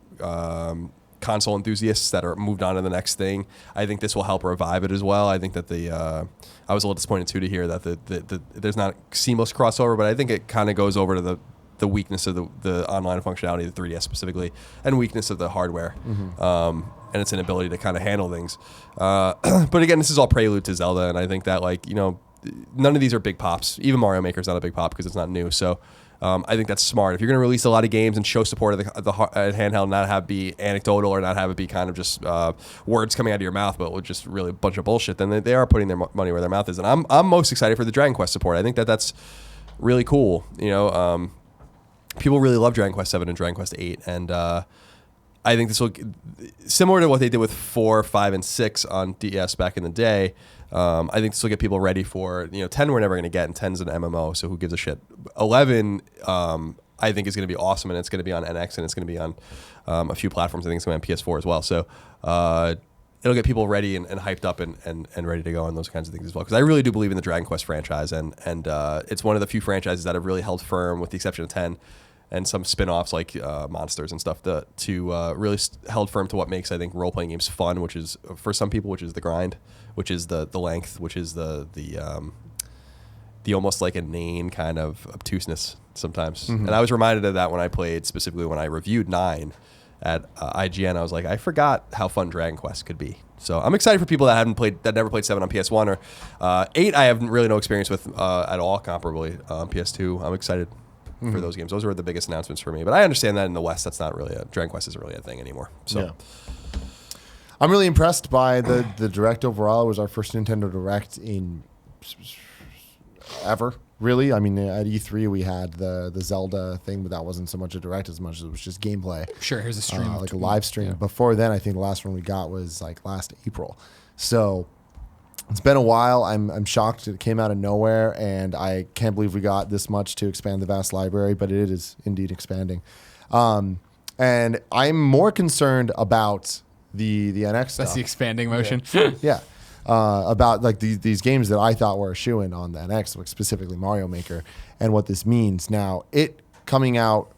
console enthusiasts that are moved on to the next thing, I think this will help revive it as well. I think that I was a little disappointed too to hear that there's not seamless crossover, but I think it kind of goes over to the weakness of the online functionality of the 3DS specifically, and weakness of the hardware, and its inability to kind of handle things. But again, this is all prelude to Zelda, and I think that, like, you know, none of these are big pops. Even Mario Maker is not a big pop because it's not new. So I think that's smart. If you're going to release a lot of games and show support of the handheld, not have it be anecdotal or not have it be kind of just words coming out of your mouth, but with just really a bunch of bullshit, then they are putting their money where their mouth is. And I'm most excited for the Dragon Quest support. I think that's really cool. You know, people really love Dragon Quest 7 and Dragon Quest 8, and I think this will, similar to what they did with 4, 5, and 6 on DS back in the day. I think this will get people ready for, 10 we're never going to get, and 10's an MMO, so who gives a shit. 11, I think is going to be awesome, and it's going to be on NX, and it's going to be on a few platforms. I think it's going to be on PS4 as well. So it'll get people ready and hyped up and ready to go on those kinds of things as well. Because I really do believe in the Dragon Quest franchise, and it's one of the few franchises that have really held firm, with the exception of 10 and some spin-offs like Monsters and stuff, to really held firm to what makes, I think, role-playing games fun, which is, for some people, which is the grind, which is the length, which is the almost like inane kind of obtuseness sometimes. And I was reminded of that when I played, specifically when I reviewed 9 at IGN. I was like, I forgot how fun Dragon Quest could be. So I'm excited for people that never played 7 on PS1 or 8. I have really no experience with at all, comparably on PS2. I'm excited for those games. Those were the biggest announcements for me. But I understand that in the West, that's not really Dragon Quest isn't really a thing anymore. So. Yeah. I'm really impressed by the Direct overall. It was our first Nintendo Direct in ever, really. I mean, at E3 we had the Zelda thing, but that wasn't so much a Direct as much as it was just gameplay. Sure, here's a stream. Like a live stream. Yeah. Before then, I think the last one we got was like last April. So it's been a while. I'm shocked it came out of nowhere, and I can't believe we got this much to expand the vast library, but it is indeed expanding. And I'm more concerned about the NX stuff. That's the expanding motion. Yeah. about like these games that I thought were a shoo-in on the NX, like specifically Mario Maker, and what this means. Now, it coming out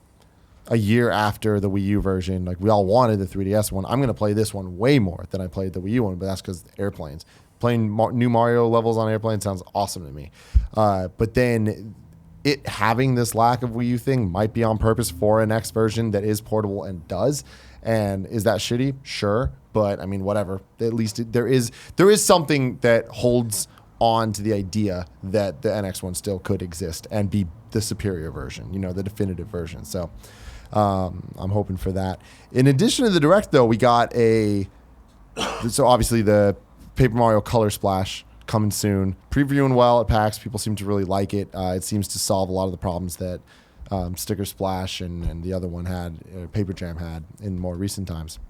a year after the Wii U version, like we all wanted the 3DS one. I'm going to play this one way more than I played the Wii U one, but that's because airplanes. Playing new Mario levels on airplanes sounds awesome to me. But then it having this lack of Wii U thing might be on purpose for an X version that is portable and does. And is that shitty? Sure. But I mean, whatever. At least there is something that holds on to the idea that the NX one still could exist and be the superior version, the definitive version. So I'm hoping for that. In addition to the Direct, though, we got so obviously the Paper Mario Color Splash coming soon. Previewing well at PAX. People seem to really like it. It seems to solve a lot of the problems that Sticker Splash and the other one had, Paper Jam had in more recent times.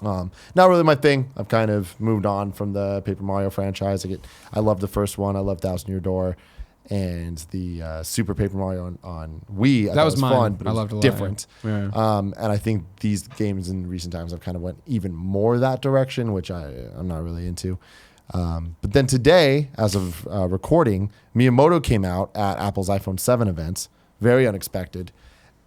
Not really my thing. I've kind of moved on from the Paper Mario franchise. I love the first one. I love Thousand Year Door, and the Super Paper Mario on Wii. That was mine. fun, but I it was loved it a lot, different. yeah. And I think these games in recent times have kind of went even more that direction, which I'm not really into. But then today, as of recording, Miyamoto came out at Apple's iPhone 7 events, very unexpected,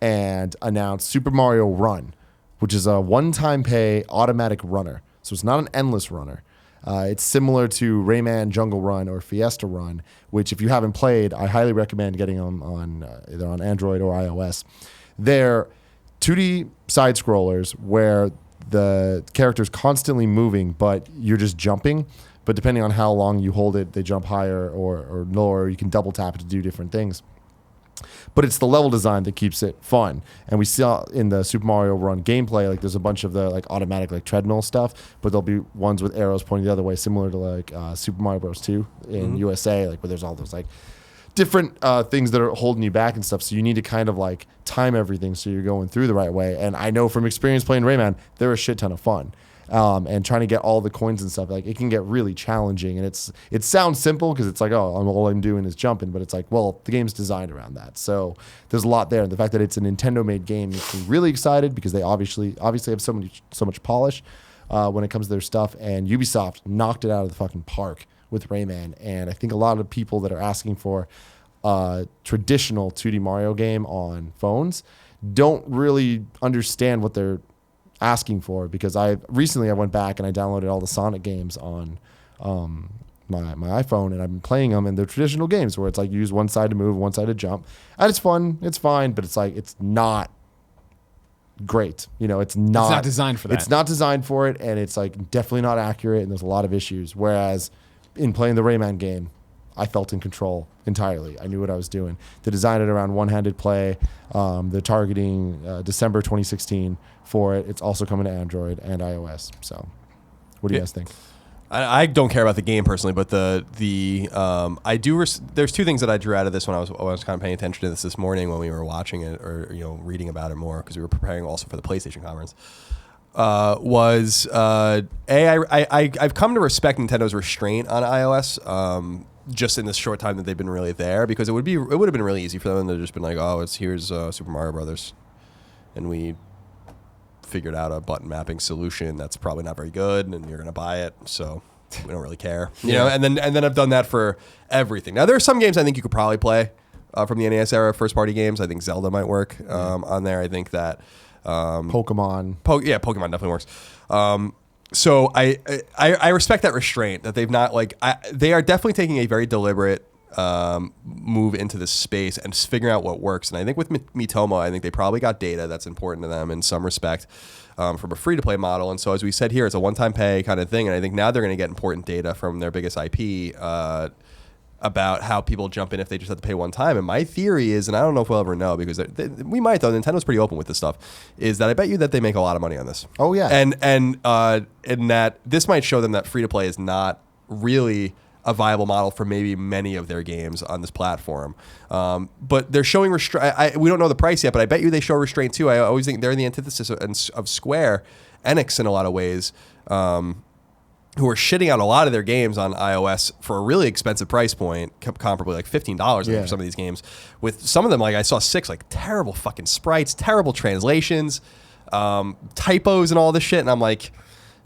and announced Super Mario Run, which is a one-time pay automatic runner. So it's not an endless runner. It's similar to Rayman Jungle Run or Fiesta Run, which if you haven't played, I highly recommend getting them on either on Android or iOS. They're 2D side scrollers where the character's constantly moving, but you're just jumping. But depending on how long you hold it, they jump higher or lower. You can double tap it to do different things. But it's the level design that keeps it fun. And we saw in the Super Mario Run gameplay, like there's a bunch of the like automatic like treadmill stuff, but there'll be ones with arrows pointing the other way, similar to like Super Mario Bros. 2 in USA, like where there's all those like different things that are holding you back and stuff. So you need to kind of like time everything so you're going through the right way. And I know from experience playing Rayman, they're a shit ton of fun. And trying to get all the coins and stuff, like it can get really challenging. And it sounds simple because it's like, oh, all I'm doing is jumping, but it's like, well, the game's designed around that. So there's a lot there. And the fact that it's a Nintendo-made game makes me really excited because they obviously have so much polish when it comes to their stuff. And Ubisoft knocked it out of the fucking park with Rayman. And I think a lot of people that are asking for a traditional 2D Mario game on phones don't really understand what they're asking for, because I went back and I downloaded all the Sonic games on my iPhone, and I've been playing them, and they're traditional games where it's like you use one side to move, one side to jump, and it's fun, it's fine, but it's like it's not great. It's not designed for that. It's not designed for it, and it's like definitely not accurate, and there's a lot of issues. Whereas in playing the Rayman game, I felt in control entirely. I knew what I was doing. They designed it around one-handed play. They're targeting December 2016 for it. It's also coming to Android and iOS. So, what do you guys think? I don't care about the game personally, but I do. There's two things that I drew out of this when I was kind of paying attention to this morning when we were watching it or reading about it more because we were preparing also for the PlayStation conference. I've come to respect Nintendo's restraint on iOS. Just in this short time that they've been really there, because it would have been really easy for them to just been like, oh, here's Super Mario Brothers, and we figured out a button mapping solution that's probably not very good, and you're gonna buy it, so we don't really care, And then I've done that for everything. Now there are some games I think you could probably play from the NES era, first party games. I think Zelda might work on there. I think that Pokemon. Pokemon definitely works. So I respect that restraint that they've not they are definitely taking a very deliberate move into this space and just figuring out what works. And I think with Miitomo, I think they probably got data that's important to them in some respect from a free-to-play model. And so as we said here, it's a one-time pay kind of thing. And I think now they're going to get important data from their biggest IP about how people jump in if they just have to pay one time. And my theory is, and I don't know if we'll ever know because we might though, Nintendo's pretty open with this stuff, is that I bet you that they make a lot of money on this. Oh yeah. And that this might show them that free-to-play is not really a viable model for maybe many of their games on this platform. But they're showing restraint. We don't know the price yet, but I bet you they show restraint too. I always think they're the antithesis of Square Enix in a lot of ways, who are shitting out a lot of their games on iOS for a really expensive price point, comparably like $15 for some of these games. With some of them, like I saw 6, like terrible fucking sprites, terrible translations, typos and all this shit. And I'm like,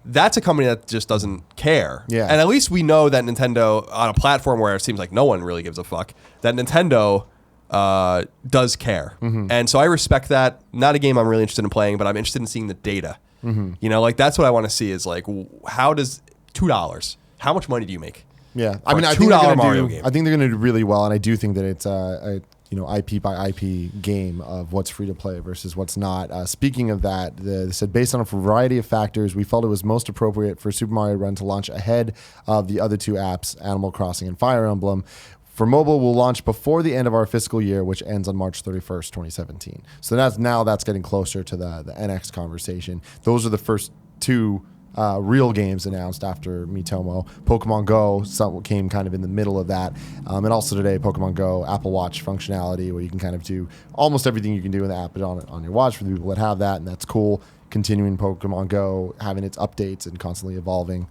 that's a company that just doesn't care. Yeah. And at least we know that Nintendo, on a platform where it seems like no one really gives a fuck, that Nintendo does care. And so I respect that. Not a game I'm really interested in playing, but I'm interested in seeing the data. You know, like that's what I want to see is like, how does $2, how much money do you make? Yeah, For a I think they're $2 gonna Mario do. game. I think they're going to do really well, and I do think that it's a IP by IP game of what's free to play versus what's not. Speaking of that, they said based on a variety of factors, we felt it was most appropriate for Super Mario Run to launch ahead of the other two apps, Animal Crossing and Fire Emblem. For mobile, we'll launch before the end of our fiscal year, which ends on March 31st, 2017. So that's getting closer to the NX conversation. Those are the first two real games announced after Miitomo. Pokemon Go came kind of in the middle of that. And also today, Pokemon Go Apple Watch functionality where you can kind of do almost everything you can do in the app but on your watch for the people that have that, and that's cool. Continuing Pokemon Go, having its updates and constantly evolving.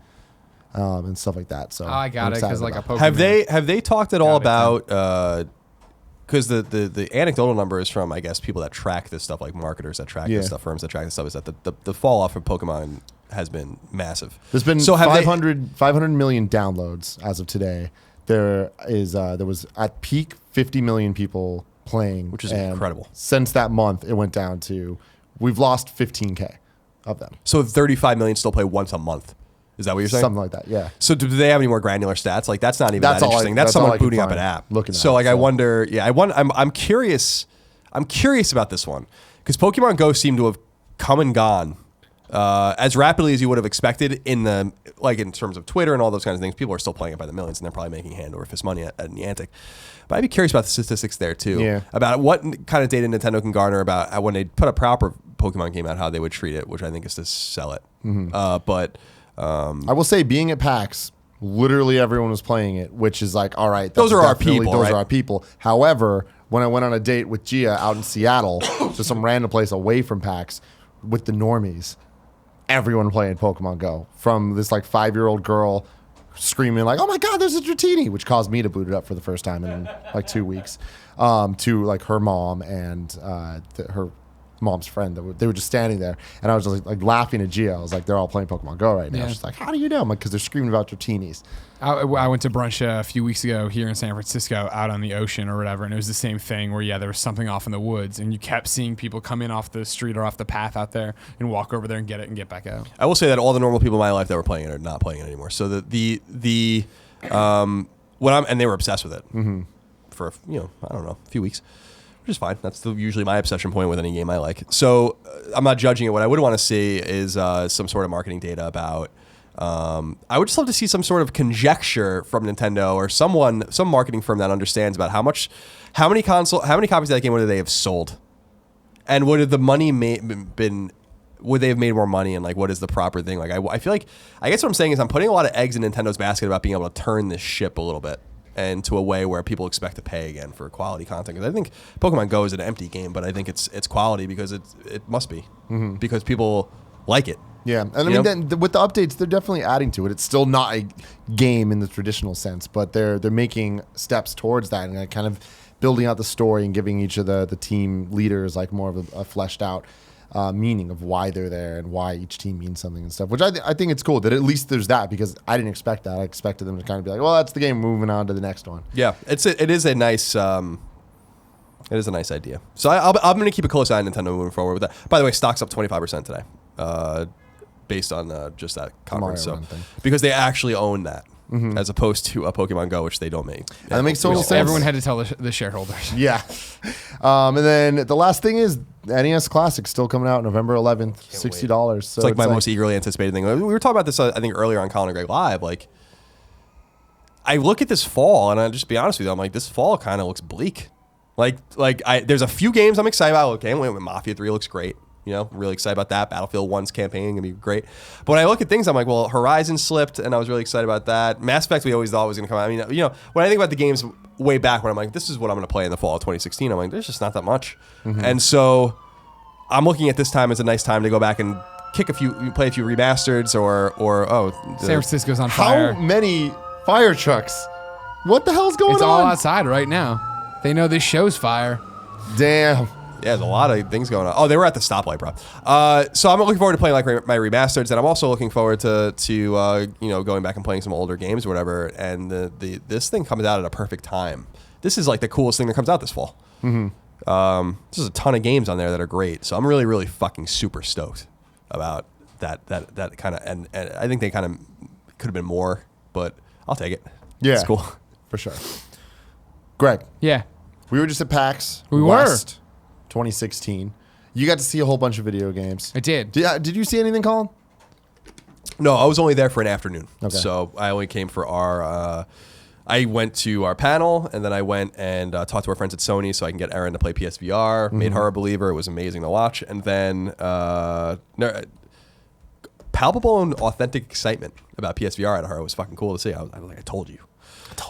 And stuff like that. So I got I'm it excited because like a about Pokemon. Have they talked at all Got it, about because the anecdotal number is from, I guess, people that track this stuff, like marketers that track this stuff, firms that track this stuff, is that the fall off of Pokemon has been massive. There's been so 500 million downloads as of today. There was at peak 50 million people playing, Which is and incredible. Since that month, it went down to we've lost 15K of them, So 35 million still play once a month. Is that what you're saying? something like that. Yeah. So do they have any more granular stats? Like that's not even That's that all interesting. I- That's that's all I someone can booting up find an app. looking at so it, like I so. wonder. Yeah, I'm curious. I'm curious about this one because Pokemon Go seemed to have come and gone as rapidly as you would have expected in terms of Twitter and all those kinds of things. People are still playing it by the millions, and they're probably making hand over fist money at Niantic. But I'd be curious about the statistics there too. Yeah. About what kind of data Nintendo can garner about when they put a proper Pokemon game out, how they would treat it, which I think is to sell it. I will say, being at PAX, literally everyone was playing it, which is like, all right, Those are our definitely- people, Those right? are our people. However, when I went on a date with Gia out in Seattle, to some random place away from PAX, with the normies, everyone playing Pokemon Go. From this like 5-year-old girl screaming like, "Oh my God, there's a Dratini," which caused me to boot it up for the first time in like 2 weeks. To like her mom and her mom's friend. They were just standing there, and I was just like laughing at Gia. I was like, they're all playing Pokemon Go right now. Yeah. She's like, how do you know? I'm like, because they're screaming about Dratinis. I went to brunch a few weeks ago here in San Francisco out on the ocean or whatever, and it was the same thing where, there was something off in the woods, and you kept seeing people come in off the street or off the path out there and walk over there and get it and get back out. I will say that all the normal people in my life that were playing it are not playing it anymore. So and they were obsessed with it for I don't know, a few weeks, which is fine. That's usually my obsession point with any game I like. So I'm not judging it. What I would want to see is some sort of marketing data about. I would just love to see some sort of conjecture from Nintendo or some marketing firm that understands about how many copies of that game would they have sold, and would the money would they have made more money, and like what is the proper thing? Like I feel like, I guess what I'm saying is I'm putting a lot of eggs in Nintendo's basket about being able to turn this ship a little bit and to a way where people expect to pay again for quality content. Because I think Pokemon Go is an empty game, but I think it's quality because it must be because people like it. Yeah, and I mean, then with the updates, they're definitely adding to it. It's still not a game in the traditional sense, but they're making steps towards that and kind of building out the story and giving each of the team leaders like more of a fleshed out meaning of why they're there and why each team means something and stuff. Which I think it's cool that at least there's that, because I didn't expect that. I expected them to kind of be like, well, that's the game, moving on to the next one. Yeah, it is a nice. It is a nice idea. So I'm going to keep a close eye on Nintendo moving forward with that. By the way, stock's up 25% today, based on just that conference. Mario So Run thing. because they actually own that, as opposed to a Pokemon Go, which they don't make. And that makes total sense. Everyone had to tell the shareholders. Yeah. And then the last thing is NES Classic still coming out November 11th, $60. So It's like my most eagerly anticipated thing. We were talking about this, I think, earlier on Colin and Greg Live. Like, I look at this fall, and I'll just be honest with you, I'm like, this fall kind of looks bleak. There's a few games I'm excited about. Okay, Mafia 3 looks great. Really excited about that. Battlefield 1's campaign gonna be great. But when I look at things, I'm like, well, Horizon slipped, and I was really excited about that. Mass Effect, we always thought was gonna come out. I mean, when I think about the games way back when I'm like, this is what I'm gonna play in the fall of 2016, I'm like, there's just not that much. And so I'm looking at this time as a nice time to go back and play a few remasters San Francisco's on fire. How many fire trucks? What the hell's going It's on? all outside right now. They know this show's fire. Damn. there's a lot of things going on. Oh, they were at the stoplight, bro. So I'm looking forward to playing like my remasters, and I'm also looking forward to going back and playing some older games or whatever. And this thing comes out at a perfect time. This is like the coolest thing that comes out this fall. There's a ton of games on there that are great. So I'm really, really fucking super stoked about that kind of, and I think they kind of could have been more, but I'll take it. Yeah. It's cool. For sure. Greg, Yeah. we were just at PAX We West 2016. You got to see a whole bunch of video games. I did. Did you see anything, Colin? No, I was only there for an afternoon. Okay. So I only came for our, I went to our panel, and then I went and talked to our friends at Sony so I can get Erin to play PSVR, made her a believer. It was amazing to watch. And then palpable and authentic excitement about PSVR at her. It was fucking cool to see. I was like, I told you.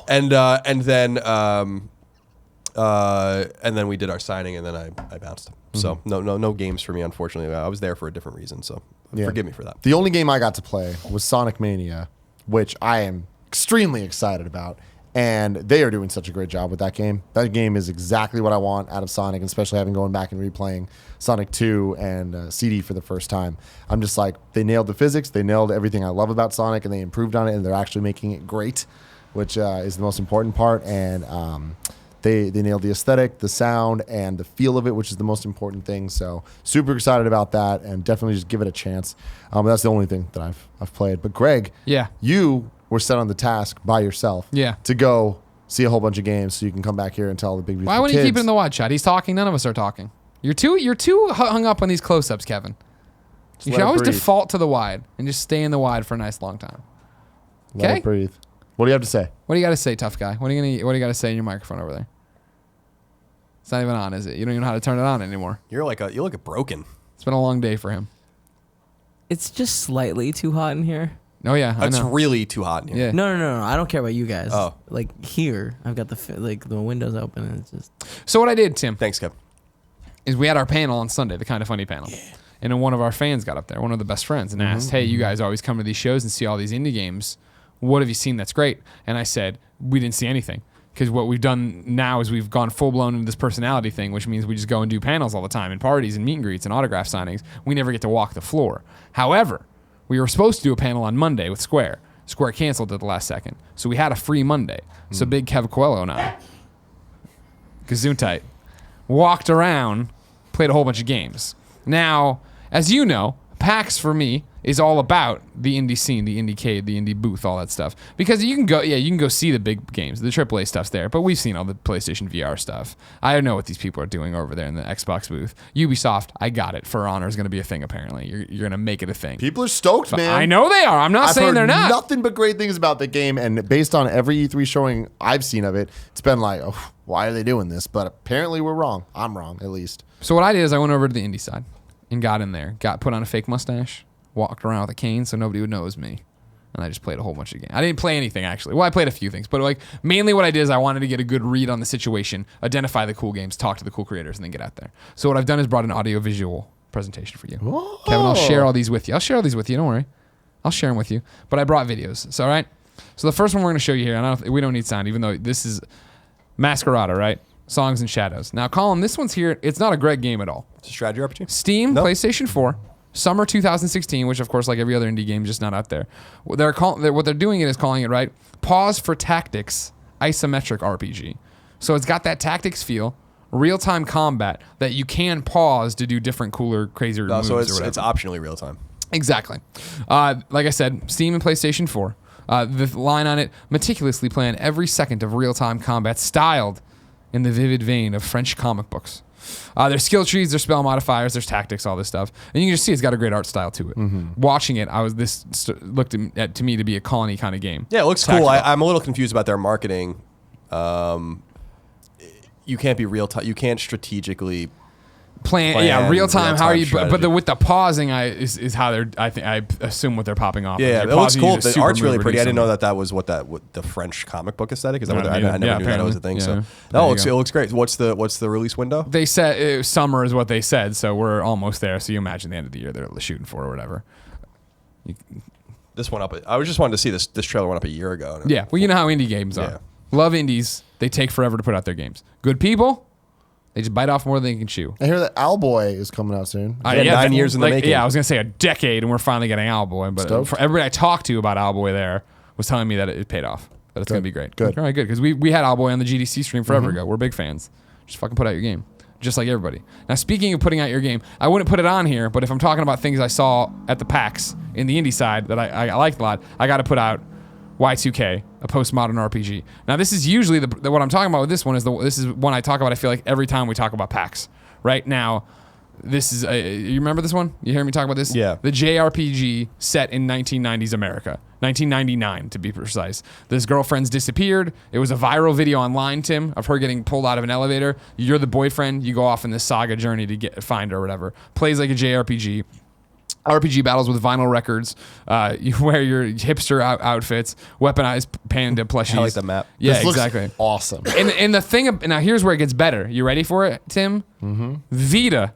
And then we did our signing, and then I bounced. So no games for me, unfortunately. I was there for a different reason, so forgive me for that. The only game I got to play was Sonic Mania, which I am extremely excited about. And they are doing such a great job with that game. That game is exactly what I want out of Sonic, and especially having going back and replaying Sonic 2 and CD for the first time. I'm just like, they nailed the physics, they nailed everything I love about Sonic, and they improved on it, and they're actually making it great, which is the most important part. And they nailed the aesthetic, the sound, and the feel of it, which is the most important thing. So super excited about that, and definitely just give it a chance. That's the only thing that I've played. But Greg, Yeah. you were set on the task by yourself Yeah. to go see a whole bunch of games so you can come back here and tell the big beautiful Why wouldn't you kids. keep it in the wide shot? He's talking. None of us are talking. You're too hung up on these close-ups, Kevin. You let should it always breathe. default to the wide and just stay in the wide for a nice long time. Let Okay? it breathe. What do you have to say? What do you got to say, tough guy? What do you got to say in your microphone over there? It's not even on, is it? You don't even know how to turn it on anymore. You look broken. It's been a long day for him. It's just slightly too hot in here. Oh yeah, I It's know. really too hot in here. Yeah. No. I don't care about you guys. Oh. Like here, I've got the windows open, and it's just. So what I did, Tim, Thanks, Kev. is we had our panel on Sunday, the Kind of Funny panel. And then one of our fans got up there, one of the best friends, and asked, hey, you guys always come to these shows and see all these indie games. What have you seen that's great? And I said, we didn't see anything. Because what we've done now is we've gone full-blown into this personality thing, which means we just go and do panels all the time and parties and meet and greets and autograph signings. We never get to walk the floor. However, we were supposed to do a panel on Monday with Square. Square canceled at the last second. So we had a free Monday. So big Kev Coelho and I, Gesundheit, walked around, played a whole bunch of games. Now, as you know, PAX for me is all about the indie scene, the indiecade, the indie booth, all that stuff. Because you can go see the big games, the AAA stuff's there, but we've seen all the PlayStation VR stuff. I don't know what these people are doing over there in the Xbox booth. Ubisoft, I got it. For Honor is going to be a thing apparently. You're going to make it a thing. People are stoked, But man. I know they are. I'm not I've saying heard they're not. nothing but great things about the game, and based on every E3 showing I've seen of it, it's been like, oh, why are they doing this? But apparently we're wrong. I'm wrong, at least. So what I did is I went over to the indie side and got in there, put on a fake mustache, walked around with a cane so nobody would know it was me. And I just played a whole bunch of games. I didn't play anything, actually. Well, I played a few things. But like mainly what I did is I wanted to get a good read on the situation, identify the cool games, talk to the cool creators, and then get out there. So what I've done is brought an audio-visual presentation for you. Whoa. Kevin, I'll share all these with you. Don't worry. I'll share them with you. But I brought videos. So, all right? So the first one we're going to show you here, we don't need sound, even though this is Masquerada, right? Songs and Shadows. Now, Colin, this one's here. It's not a Greg game at all. It's a strategy RPG. Steam, No. PlayStation 4, summer 2016, which of course, like every other indie game, just not out there. What they're doing it is calling it, right, Pause for Tactics Isometric RPG. So it's got that tactics feel, real-time combat that you can pause to do different, cooler, crazier moves So or it's whatever. optionally real time. Exactly. Like I said, Steam and PlayStation 4. The line on it, meticulously plan every second of real-time combat styled in the vivid vein of French comic books. There's skill trees, there's spell modifiers, there's tactics, all this stuff. And you can just see it's got a great art style to it. Watching it, looked to me to be a colony kind of game. Yeah, it looks Tactical. cool. I'm a little confused about their marketing. You can't be real time. You can't strategically. Plan real time. How are you? real-time strategy. With the pausing, is how they're. I assume what they're popping off. Yeah, They're it looks pausing, cool. use a The super art's really move or pretty. do I didn't know something. that was what the French comic book aesthetic. Is that what Yeah, I never knew that apparently. was a thing. Yeah. So There no, you it go. looks great. What's the release window? They said summer is what they said, so we're almost there. So you imagine the end of the year they're shooting for or whatever. This one up. I was just wanted to see this. This trailer went up a year ago. Yeah, well, you know how indie games are. Yeah. Love indies. They take forever to put out their games. Good people, They just bite off more than they can chew. I hear that Owlboy is coming out soon. Yeah, 9 years in the making. Yeah, I was gonna say a decade, and we're finally getting Owlboy. But Stoked. for everybody I talked to about Owlboy there was telling me that it paid off. That it's gonna be great. Good. All right, good. Because we had Owlboy on the GDC stream forever ago. We're big fans. Just fucking put out your game. Just like everybody. Now, speaking of putting out your game, I wouldn't put it on here, but if I'm talking about things I saw at the PAX in the indie side that I liked a lot, I got to put out Y2K, a postmodern RPG. Now, this is usually what I'm talking about with this one this is one I talk about. I feel like every time we talk about PAX. Right now, this is you remember this one? You hear me talk about this? Yeah. The JRPG set in 1990s America, 1999 to be precise. This girlfriend's disappeared. It was a viral video online, Tim, of her getting pulled out of an elevator. You're the boyfriend. You go off in this saga journey to find her or whatever. Plays like a JRPG. RPG battles with vinyl records. You wear your hipster outfits, weaponized panda plushies. I like the map. Yeah, This looks exactly. awesome. And the thing, now here's where it gets better. You ready for it, Tim? Mm-hmm. Vita,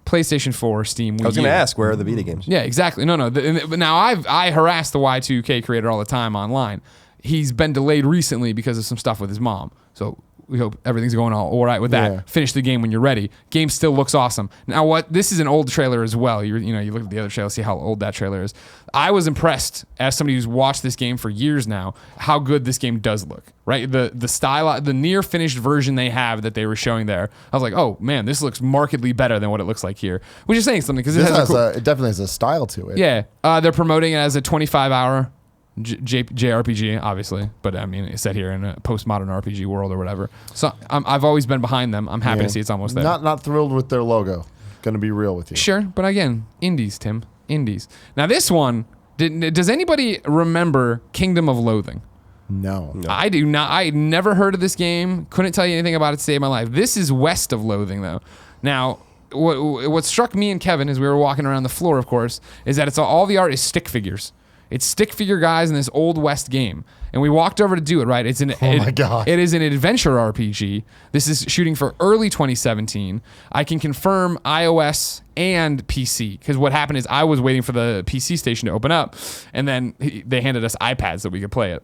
PlayStation 4, Steam, Wii I was going to U. ask, where are the Vita games? Yeah, exactly. No. Now I harass the Y2K creator all the time online. He's been delayed recently because of some stuff with his mom. So we hope everything's going all right with that. Yeah. Finish the game when you're ready. Game still looks awesome. Now, this is an old trailer as well. You look at the other trailer, see how old that trailer is. I was impressed as somebody who's watched this game for years now, how good this game does look. Right, the style, the near finished version they have that they were showing there. I was like, oh man, this looks markedly better than what it looks like here. Which is saying something because This has it definitely has a style to it. yeah, they're promoting it as a 25-hour JRPG, obviously, but I mean, it's set here in a postmodern RPG world or whatever. So I've always been behind them. I'm happy Yeah. to see it's almost there. Not thrilled with their logo. Gonna be real with you. Sure, but again, indies, Tim, indies. Now this one, does anybody remember Kingdom of Loathing? No. I do not. I had never heard of this game. Couldn't tell you anything about it to save my life. This is west of Loathing, though. Now, what struck me and Kevin as we were walking around the floor, of course, is that all the art is stick figures. It's stick figure guys in this old west game. And we walked over to do it, right? my God. It is an adventure RPG. This is shooting for early 2017. I can confirm iOS and PC. Because what happened is I was waiting for the PC station to open up. And then they handed us iPads so we could play it.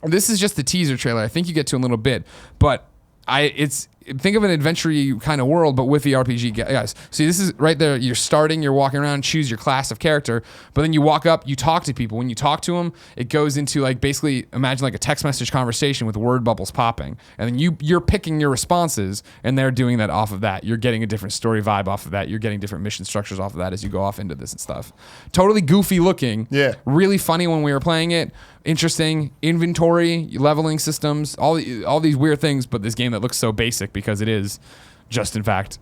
This is just the teaser trailer. I think you get to in a little bit. But think of an adventure kind of world, but with the RPG guys. See, this is right there. You're walking around, choose your class of character, but then you walk up, you talk to people. When you talk to them, it goes into like basically imagine like a text message conversation with word bubbles popping, and then you're picking your responses, and they're doing that off of that. You're getting a different story vibe off of that. You're getting different mission structures off of that as you go off into this and stuff. Totally goofy looking. Yeah. Really funny when we were playing it. Interesting inventory, leveling systems, all these weird things, but this game that looks so basic because it is just in fact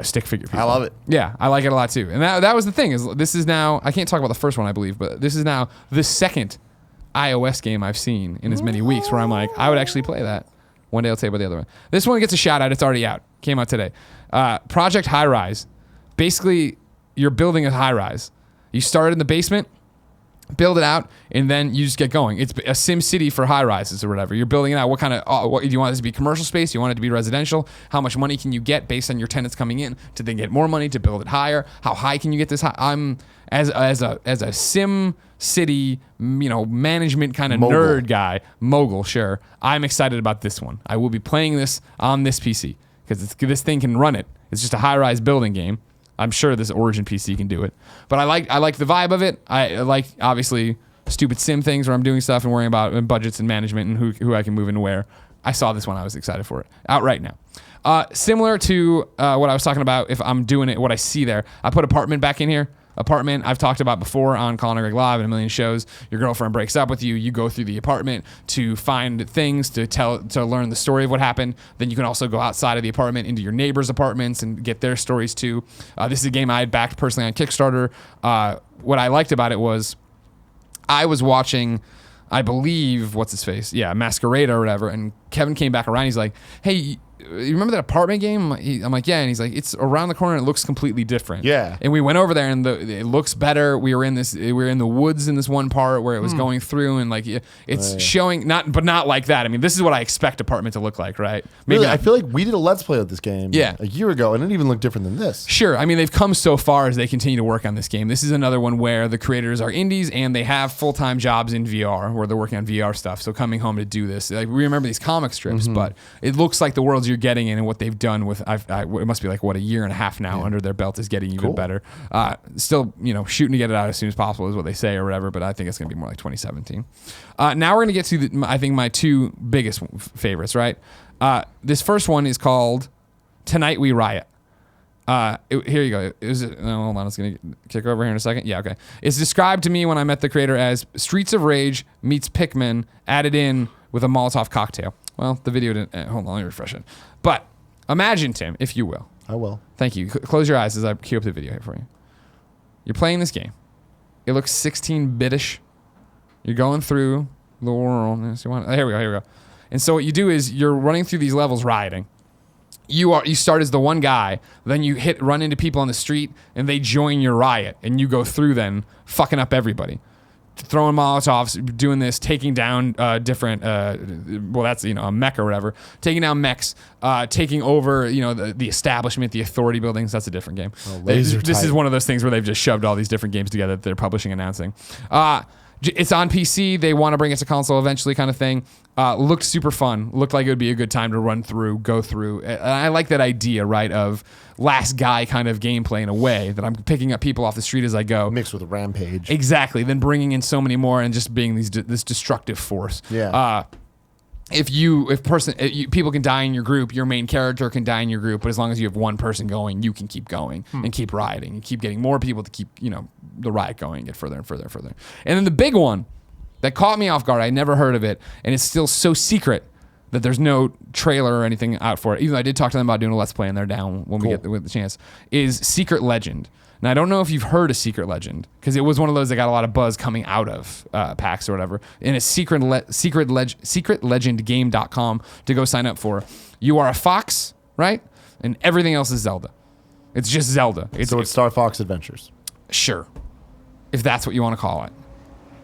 stick figure people. I love it. Yeah, I like it a lot too. And that was the thing is this is now, I can't talk about the first one I believe, but this is now the second iOS game I've seen in as many weeks where I'm like, I would actually play that. One day I'll tell you about the other one. This one gets a shout out. It's already out. Came out today. Project High Rise. Basically, you're building a high rise. You start in the basement, build it out, and then you just get going. It's a Sim City for high rises or whatever. You're building it out. What kind of, what do you want this to be commercial space? Do you want it to be residential? How much money can you get based on your tenants coming in to then get more money to build it higher? How high can you get this high? I'm as a Sim City, management kind of nerd guy, mogul, sure. I'm excited about this one. I will be playing this on this PC because this thing can run it. It's just a high-rise building game. I'm sure this Origin PC can do it. But I like the vibe of it. I like, obviously, stupid sim things where I'm doing stuff and worrying about budgets and management and who I can move into where. I saw this one. I was excited for it. Out right now. Similar to what I was talking about, if I'm doing it, what I see there. I put apartment back in here. Apartment, I've talked about before on Colin and Greg Live and a million shows. Your girlfriend breaks up with you. You go through the apartment to find things to learn the story of what happened. Then you can also go outside of the apartment into your neighbors' apartments and get their stories too. This is a game I had backed personally on Kickstarter. What I liked about it was I was watching, I believe, what's his face? Yeah, Masquerade or whatever. And Kevin came back around. He's like, hey, you remember that apartment game? I'm like, yeah. And he's like, it's around the corner and it looks completely different. Yeah. And we went over there and it looks better. We were in the woods in this one part where it was going through and like it's showing but not like that. I mean, this is what I expect apartment to look like, right? Maybe Really, I feel like we did a Let's Play of this game Yeah. a year ago and it even looked different than this. Sure. I mean, they've come so far as they continue to work on this game. This is another one where the creators are indies and they have full-time jobs in VR where they're working on VR stuff. So coming home to do this, like we remember these comic strips, but it looks like the world's you're getting in and what they've done with, it must be like, what, a year and a half now under their belt is getting even better. Still, shooting to get it out as soon as possible is what they say or whatever, but I think it's going to be more like 2017. Now we're going to get to, I think, my two biggest favorites, right? This first one is called Tonight We Riot. Here you go. Hold on, it's going to kick over here in a second. Yeah, okay. It's described to me when I met the creator as Streets of Rage meets Pikmin added in with a Molotov cocktail. Well, the video didn't. Hold on, let me refresh it. But imagine, Tim, if you will. I will. Thank you. Close your eyes as I cue up the video here for you. You're playing this game. It looks 16-bitish. You're going through the world. Here we go. And so what you do is you're running through these levels rioting. You start as the one guy, then you run into people on the street, and they join your riot, and you go through then fucking up everybody, throwing Molotovs, doing this, taking down different. That's a mech or whatever, taking down mechs, taking over the establishment, the authority buildings. That's a different game. This is one of those things where they've just shoved all these different games together that they're publishing, announcing. It's on PC. They want to bring it to console eventually, kind of thing. Looked super fun. Looked like it would be a good time to go through. And I like that idea, right, of last guy kind of gameplay in a way that I'm picking up people off the street as I go. Mixed with a rampage. Exactly. Then bringing in so many more and just being this destructive force. Yeah. People can die in your group, your main character can die in your group, but as long as you have one person going, you can keep going and keep rioting and keep getting more people to keep, the riot going and get further and further and further. And then the big one that caught me off guard, I never heard of it, and it's still so secret that there's no trailer or anything out for it. Even though I did talk to them about doing a Let's Play, and they're down when we get the chance, is Secret Legend. Now, I don't know if you've heard of Secret Legend, because it was one of those that got a lot of buzz coming out of PAX or whatever. And it's secretlegendgame.com to go sign up for. You are a fox, right? And everything else is Zelda. It's just Zelda. So it's Star Fox Adventures. Sure. If that's what you want to call it.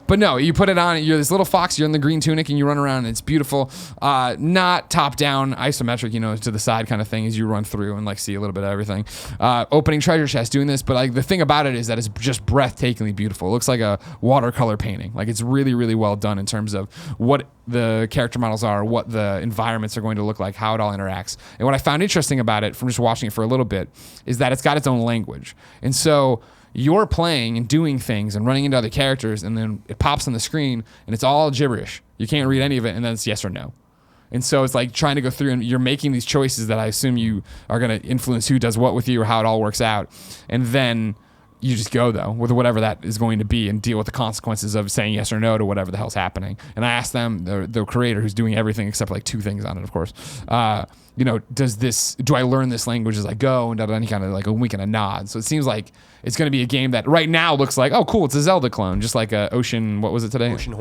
But no, you put it on, you're this little fox, you're in the green tunic, and you run around, and it's beautiful. Not top-down, isometric, to the side kind of thing as you run through and, see a little bit of everything. Opening treasure chest, doing this, but, the thing about it is that it's just breathtakingly beautiful. It looks like a watercolor painting. It's really, really well done in terms of what the character models are, what the environments are going to look like, how it all interacts. And what I found interesting about it, from just watching it for a little bit, is that it's got its own language. And so you're playing and doing things and running into other characters, and then it pops on the screen, and it's all gibberish. You can't read any of it, and then it's yes or no. And so it's like trying to go through, and you're making these choices that I assume you are going to influence who does what with you or how it all works out. And then you just go, though, with whatever that is going to be and deal with the consequences of saying yes or no to whatever the hell's happening. And I asked them, the creator who's doing everything except 2 things on it, of course, do I learn this language as I go? And any kind of a wink and a nod. So it seems like it's going to be a game that right now looks like, oh, cool, it's a Zelda clone, just like what was it today? Ocean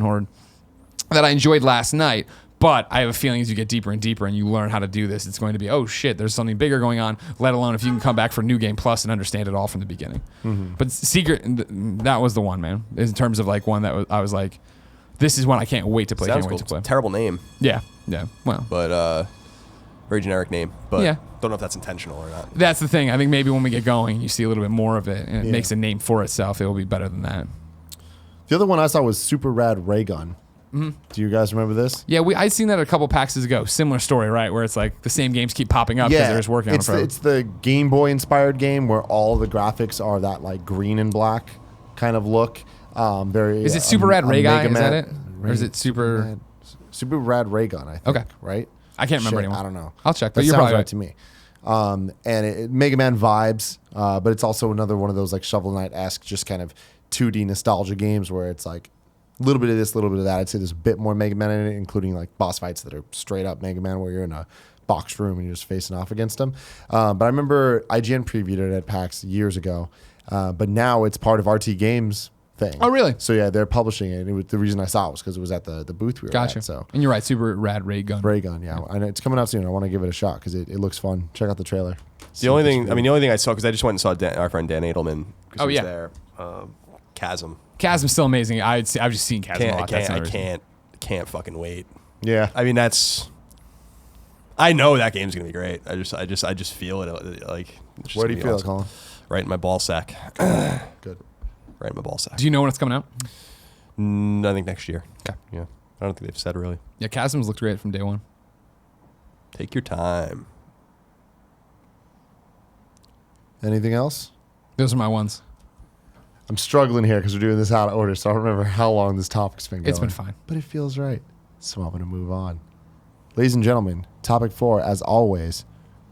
Horde. That I enjoyed last night. But I have a feeling as you get deeper and deeper and you learn how to do this, it's going to be, oh shit, there's something bigger going on, let alone if you can come back for New Game Plus and understand it all from the beginning. Mm-hmm. But Secret, that was the one, man, in terms of one that I was like, this is one I can't wait to play. Sounds cool. It's a terrible name. Yeah. Well. But very generic name. But yeah. Don't know if that's intentional or not. That's the thing. I think maybe when we get going, you see a little bit more of it and it makes a name for itself. It will be better than that. The other one I saw was Super Rad Ray Gun. Mm-hmm. Do you guys remember this? Yeah, I'd seen that a couple PAXs ago. Similar story, right? Where it's the same games keep popping up because they're just working on it. It's the Game Boy inspired game where all the graphics are that green and black kind of look. Is it Super Rad Ray Guy? Is that it? Or is it Super Rad Ray Gun? I think. Okay, right. I can't remember anymore. I don't know. I'll check. But you're sounds probably right to me. And it Mega Man vibes, but it's also another one of those Shovel Knight-esque, just kind of 2D nostalgia games where it's a little bit of this, a little bit of that. I'd say there's a bit more Mega Man in it, including boss fights that are straight up Mega Man where you're in a box room and you're just facing off against them. But I remember IGN previewed it at PAX years ago, but now it's part of RT Games thing. Oh, really? So yeah, they're publishing it. The reason I saw it was because it was at the booth we were at. So. And you're right, Super Rad Ray Gun. Ray Gun, yeah. And it's coming out soon. I want to give it a shot because it looks fun. Check out the trailer. The only thing I saw, because I just went and saw our friend Dan Edelman. Oh, he was yeah. there. Chasm. Chasm's still amazing. I've just seen Chasm a lot. I can't fucking wait. Yeah. I mean, I know that game's gonna be great. I just feel it. Where do you feel it, Colin? Right in my ball sack. Good. Right in my ball sack. Do you know when it's coming out? I think next year. Okay. Yeah. I don't think they've said really. Yeah, Chasm's looked great from day one. Take your time. Anything else? Those are my ones. I'm struggling here because we're doing this out of order, so I don't remember how long this topic's been going. It's been fine. But it feels right. So I'm going to move on. Ladies and gentlemen, topic 4, as always,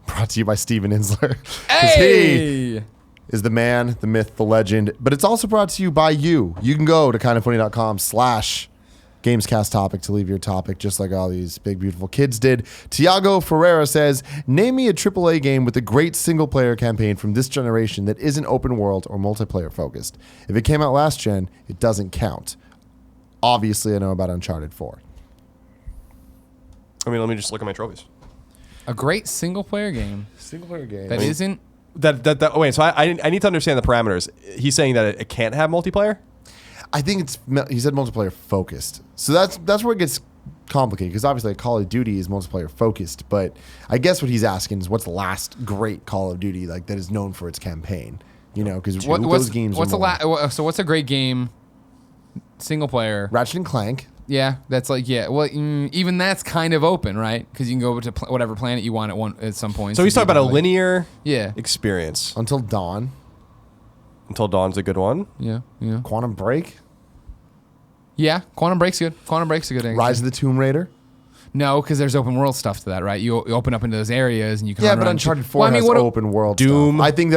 brought to you by Steven Insler. 'Cause he is the man, the myth, the legend. But it's also brought to you by you. You can go to kindoffunny.com/Gamescast topic to leave your topic, just like all these big, beautiful kids did. Tiago Ferreira says, name me a AAA game with a great single-player campaign from this generation that isn't open world or multiplayer focused. If it came out last gen, it doesn't count. Obviously, I know about Uncharted 4. I mean, let me just look at my trophies. A great single player game Single-player game. that isn't. Wait, so I need to understand the parameters. He's saying that it can't have multiplayer? I think he said multiplayer focused. So that's where it gets complicated, because obviously Call of Duty is multiplayer focused, but I guess what he's asking is what's the last great Call of Duty like that is known for its campaign? You know, because those games. What's so what's a great game? Single player. Ratchet and Clank. Yeah, that's like Well, even that's kind of open, right? Because you can go to whatever planet you want at some point. So he's talking about a linear Yeah. experience. Until Dawn. Until Dawn's a good one. Yeah. Quantum Break. Yeah, Quantum Break's good. Quantum Break's a good answer. Rise of the Tomb Raider. No, because there's open world stuff to that, right? You open up into those areas and you can. Yeah, run but around. Uncharted 4 has open world Doom. stuff. I think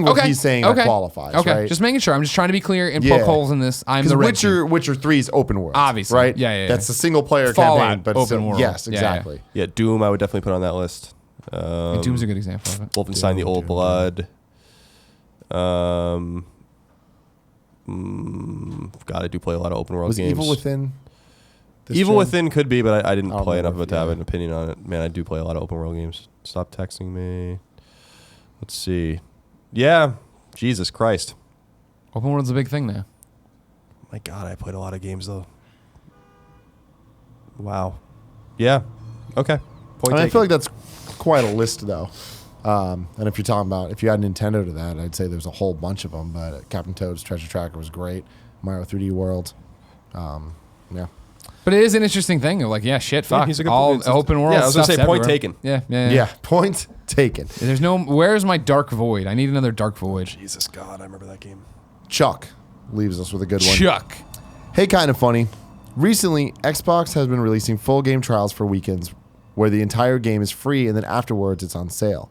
what he's saying that qualifies, Okay, right? just making sure. I'm just trying to be clear and poke holes in this. I'm the red team. Witcher 3 is open world. Obviously. Right? Yeah. That's a single player Fallout, campaign, but open still, world. Yes, Yeah, exactly. Yeah, Doom I would definitely put on that list. And Doom's a good example of it. Wolfenstein: The Old Blood. God, I do play a lot of open world Was games. Evil Within? Evil Within could be, but I didn't I'll play enough remember, of it to have yeah. an opinion on it. Man, I do play a lot of open world games. Stop texting me. Let's see. Yeah, Jesus Christ. Open world's a big thing now. My God, I played a lot of games though. Wow. Yeah. Okay. Point I taken. feel like that's quite a list, though. And if you're talking about, if you add Nintendo to that, I'd say there's a whole bunch of them. But Captain Toad's Treasure Tracker was great. Mario 3D World. Yeah. But it is an interesting thing. Like, fuck. he's a good All point. open world. Yeah, I was gonna stuff's say point everywhere. taken. Yeah. Point taken. There's no. Where's my Dark Void? I need another Dark Void. Jesus God, I remember that game. Chuck leaves us with a good one. Chuck. Hey, kind of funny. Recently, Xbox has been releasing full game trials for weekends where the entire game is free and then afterwards it's on sale.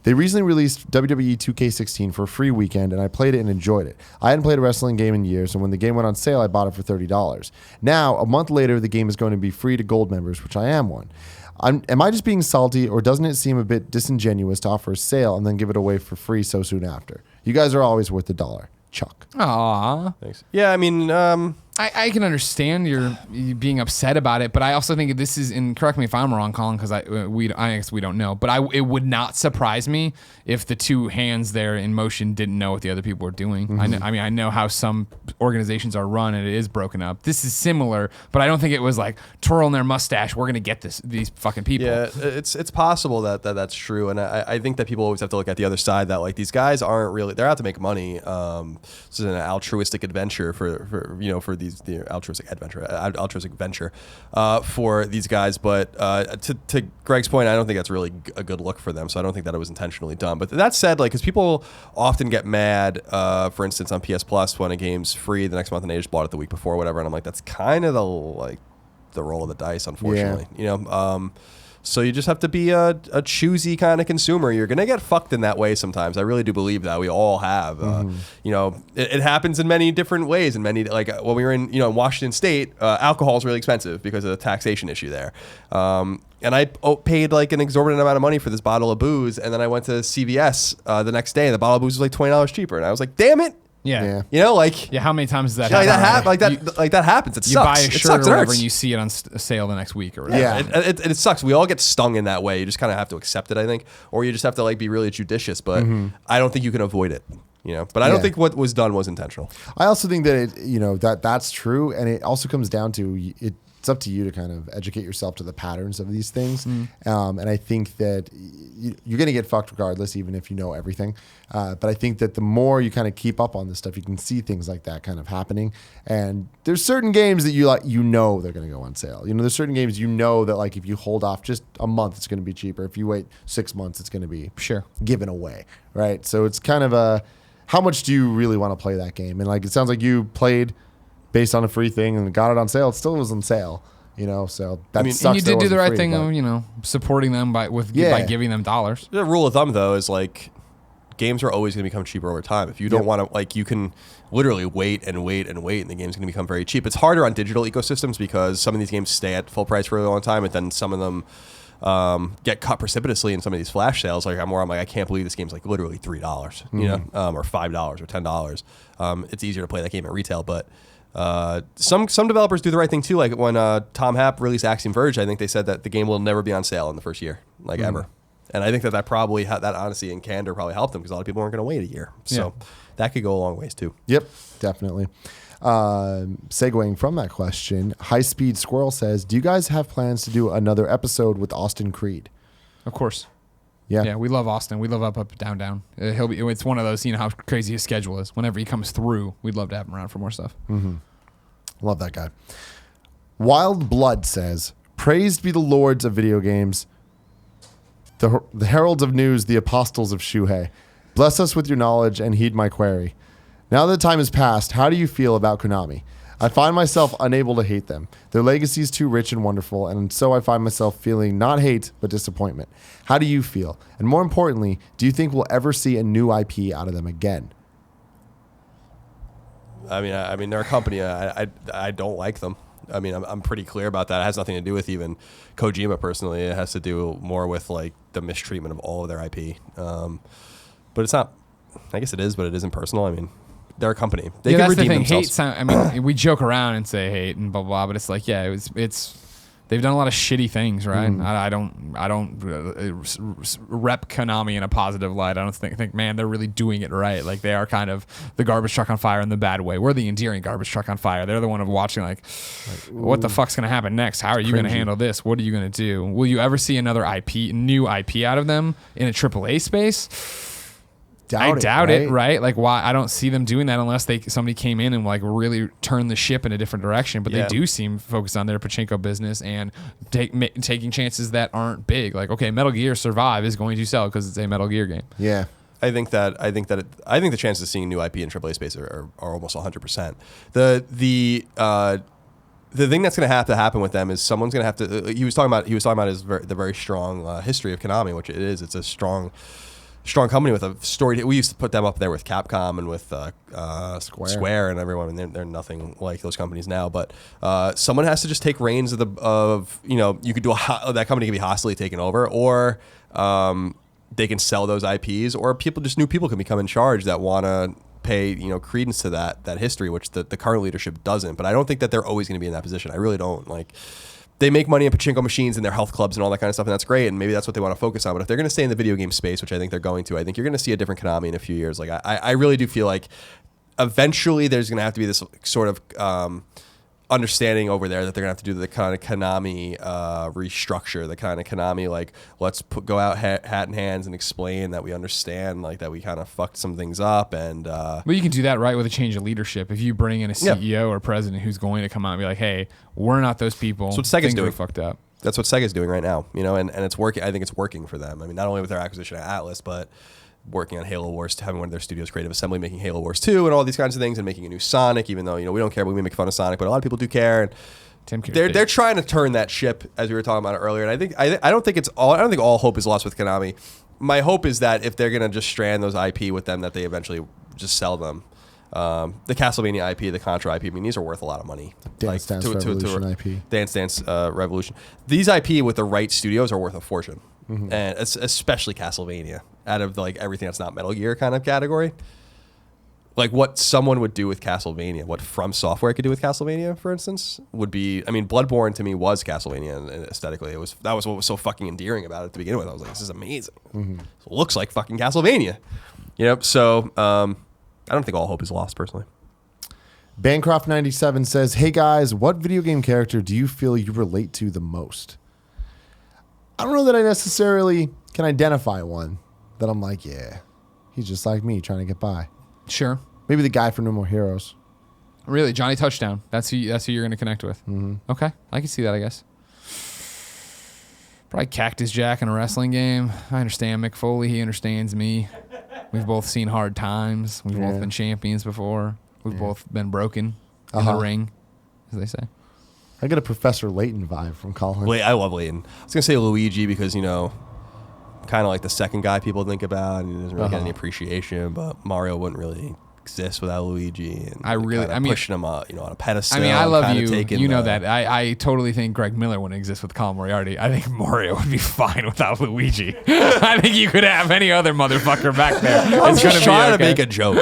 They recently released WWE 2K16 for a free weekend, and I played it and enjoyed it. I hadn't played a wrestling game in years, and when the game went on sale, I bought it for $30. Now, a month later, the game is going to be free to gold members, which I am one. Am I just being salty, or doesn't it seem a bit disingenuous to offer a sale and then give it away for free so soon after? You guys are always worth $1. Chuck. Aw. Thanks. Yeah, I mean, I can understand you being upset about it, but I also think this is, and correct me if I'm wrong, Colin, because I guess we don't know, but it would not surprise me if the two hands there in motion didn't know what the other people were doing. Mm-hmm. I know how some organizations are run and it is broken up. This is similar, but I don't think it was like twirling their mustache. We're gonna get these fucking people. yeah, it's possible that's true, and I think that people always have to look at the other side. That like these guys aren't really, they're out to make money. This is an altruistic adventure for the altruistic venture for these guys. But to Greg's point, I don't think that's really a good look for them. So I don't think that it was intentionally done. But that said, like, because people often get mad, for instance, on PS Plus when a game's free the next month and they just bought it the week before, or whatever. And I'm like, that's kind of the roll of the dice, unfortunately. Yeah. So you just have to be a choosy kind of consumer. You're going to get fucked in that way sometimes. I really do believe that. We all have. It happens in many different ways. In many, like when we were in Washington State, alcohol is really expensive because of the taxation issue there. And I paid like an exorbitant amount of money for this bottle of booze. And then I went to CVS the next day and the bottle of booze was like $20 cheaper. And I was like, damn it. Yeah. Yeah. How many times does that Like happen? that happens. It You sucks. buy a It shirt sucks. or It whatever, hurts. and you see it on sale the next week or whatever. Yeah. It sucks. We all get stung in that way. You just kind of have to accept it, I think, or you just have to like be really judicious. But I don't think you can avoid it. But I don't think what was done was intentional. I also think that that's true, and it also comes down to it's up to you to kind of educate yourself to the patterns of these things. And I think that you're going to get fucked regardless, even if you know everything. But I think that the more you kind of keep up on this stuff, you can see things like that kind of happening. And there's certain games that you like, they're going to go on sale. There's certain games that like if you hold off just a month, it's going to be cheaper. If you wait 6 months, it's going to be given away, right? So it's kind of how much do you really want to play that game? And like it sounds like you played based on a free thing and got it on sale. It still was on sale, so that sucks. And you did do the right free, thing of, supporting them by giving them dollars. The rule of thumb, though, is like games are always going to become cheaper over time. If you don't want to, like, you can literally wait and wait and wait, and the game's going to become very cheap. It's harder on digital ecosystems because some of these games stay at full price for a really long time, and then some of them get cut precipitously in some of these flash sales. Like I'm like, I can't believe this game's like literally $3, or $5 or $10. It's easier to play that game at retail, but some developers do the right thing too. Like when Tom Happ released Axiom Verge, I think they said that the game will never be on sale in the first year, like ever. And I think that probably that honesty and candor probably helped them because a lot of people weren't going to wait a year. So that could go a long ways too. Yep, definitely. Segueing from that question, High Speed Squirrel says, do you guys have plans to do another episode with Austin Creed? Of course. Yeah. Yeah, we love Austin. We love up, down, down. It's one of those, how crazy his schedule is. Whenever he comes through, we'd love to have him around for more stuff. Mm-hmm. Love that guy. Wild Blood says, praised be the lords of video games, the heralds of news, the apostles of Shuhei. Bless us with your knowledge and heed my query. Now that the time has passed, how do you feel about Konami? I find myself unable to hate them. Their legacy is too rich and wonderful, and so I find myself feeling not hate, but disappointment. How do you feel? And more importantly, do you think we'll ever see a new IP out of them again? I mean, they're a company. I don't like them. I mean, I'm pretty clear about that. It has nothing to do with even Kojima personally. It has to do more with like the mistreatment of all of their IP. But it's not. I guess it is, but it isn't personal. I mean, they're a company. They can redeem themselves. Hate we joke around and say hate and blah blah, but it's like it's they've done a lot of shitty things, right? I don't rep Konami in a positive light. I don't think man, they're really doing it right. Like they are kind of the garbage truck on fire in the bad way. We're the endearing garbage truck on fire. They're the one of watching like what the fuck's gonna happen next? How are you gonna handle this? What are you gonna do? Will you ever see another new IP out of them in a AAA space? I doubt it, right? Like, why? I don't see them doing that unless somebody came in and like really turned the ship in a different direction. But they do seem focused on their pachinko business and taking chances that aren't big. Like, okay, Metal Gear Survive is going to sell because it's a Metal Gear game. Yeah. I think the chances of seeing new IP in AAA space are almost 100%. The thing that's going to have to happen with them is someone's going to have to. He was talking about the very strong history of Konami, which it is. It's a strong company with a story. We used to put them up there with Capcom and with Square and everyone, and they're nothing like those companies now. But someone has to just take reins of you could do that company can be hostily taken over, or they can sell those IPs, or new people can become in charge that want to pay credence to that history, which the current leadership doesn't. But I don't think that they're always going to be in that position. I really don't. Like, they make money in pachinko machines and their health clubs and all that kind of stuff, and that's great, and maybe that's what they want to focus on. But if they're going to stay in the video game space, which I think they're going to, I think you're going to see a different Konami in a few years. Like I really do feel like eventually there's going to have to be this sort of understanding over there that they're going to have to do the kind of Konami restructure, the kind of Konami like let's go out hat in hands and explain that we understand like that we kind of fucked some things up. And well, you can do that right with a change of leadership. If you bring in a CEO or president who's going to come out and be like, hey, we're not those people. That's what Sega's doing. Fucked up. That's what Sega's doing right now, and it's working. I think it's working for them. I mean, not only with their acquisition of Atlas, but working on Halo Wars, having one of their studios, Creative Assembly, making Halo Wars 2 and all these kinds of things, and making a new Sonic, even though we don't care, we make fun of Sonic, but a lot of people do care. And they're trying to turn that ship, as we were talking about earlier. And I don't think all hope is lost with Konami. My hope is that if they're gonna just strand those IP with them, that they eventually just sell them. The Castlevania IP, the Contra IP, I mean, these are worth a lot of money. Dance Dance Revolution IP. Dance Dance Revolution. These IP with the right studios are worth a fortune. Mm-hmm. And especially Castlevania, out of like everything that's not Metal Gear kind of category. Like what someone would do with Castlevania, what From Software could do with Castlevania, for instance, would be. I mean, Bloodborne to me was Castlevania, and aesthetically, that was what was so fucking endearing about it to begin with. I was like, this is amazing. Mm-hmm. It looks like fucking Castlevania. So I don't think all hope is lost, personally. Bancroft97 says, hey guys, what video game character do you feel you relate to the most? I don't know that I necessarily can identify one that I'm like, yeah, he's just like me trying to get by. Sure. Maybe the guy from No More Heroes. Really, Johnny Touchdown. That's who you're going to connect with. Mm-hmm. Okay, I can see that, I guess. Probably Cactus Jack in a wrestling game. I understand Mick Foley. He understands me. We've both seen hard times. We've both been champions before. We've both been broken in the ring, as they say. I get a Professor Layton vibe from Colin. I love Layton. I was going to say Luigi because, kind of like the second guy people think about, and he doesn't really get any appreciation, but Mario wouldn't really exist without Luigi. And pushing him up, on a pedestal. I love you. You know that. I totally think Greg Miller wouldn't exist with Colin Moriarty. I think Mario would be fine without Luigi. I think you could have any other motherfucker back there. I'm just trying to make a joke.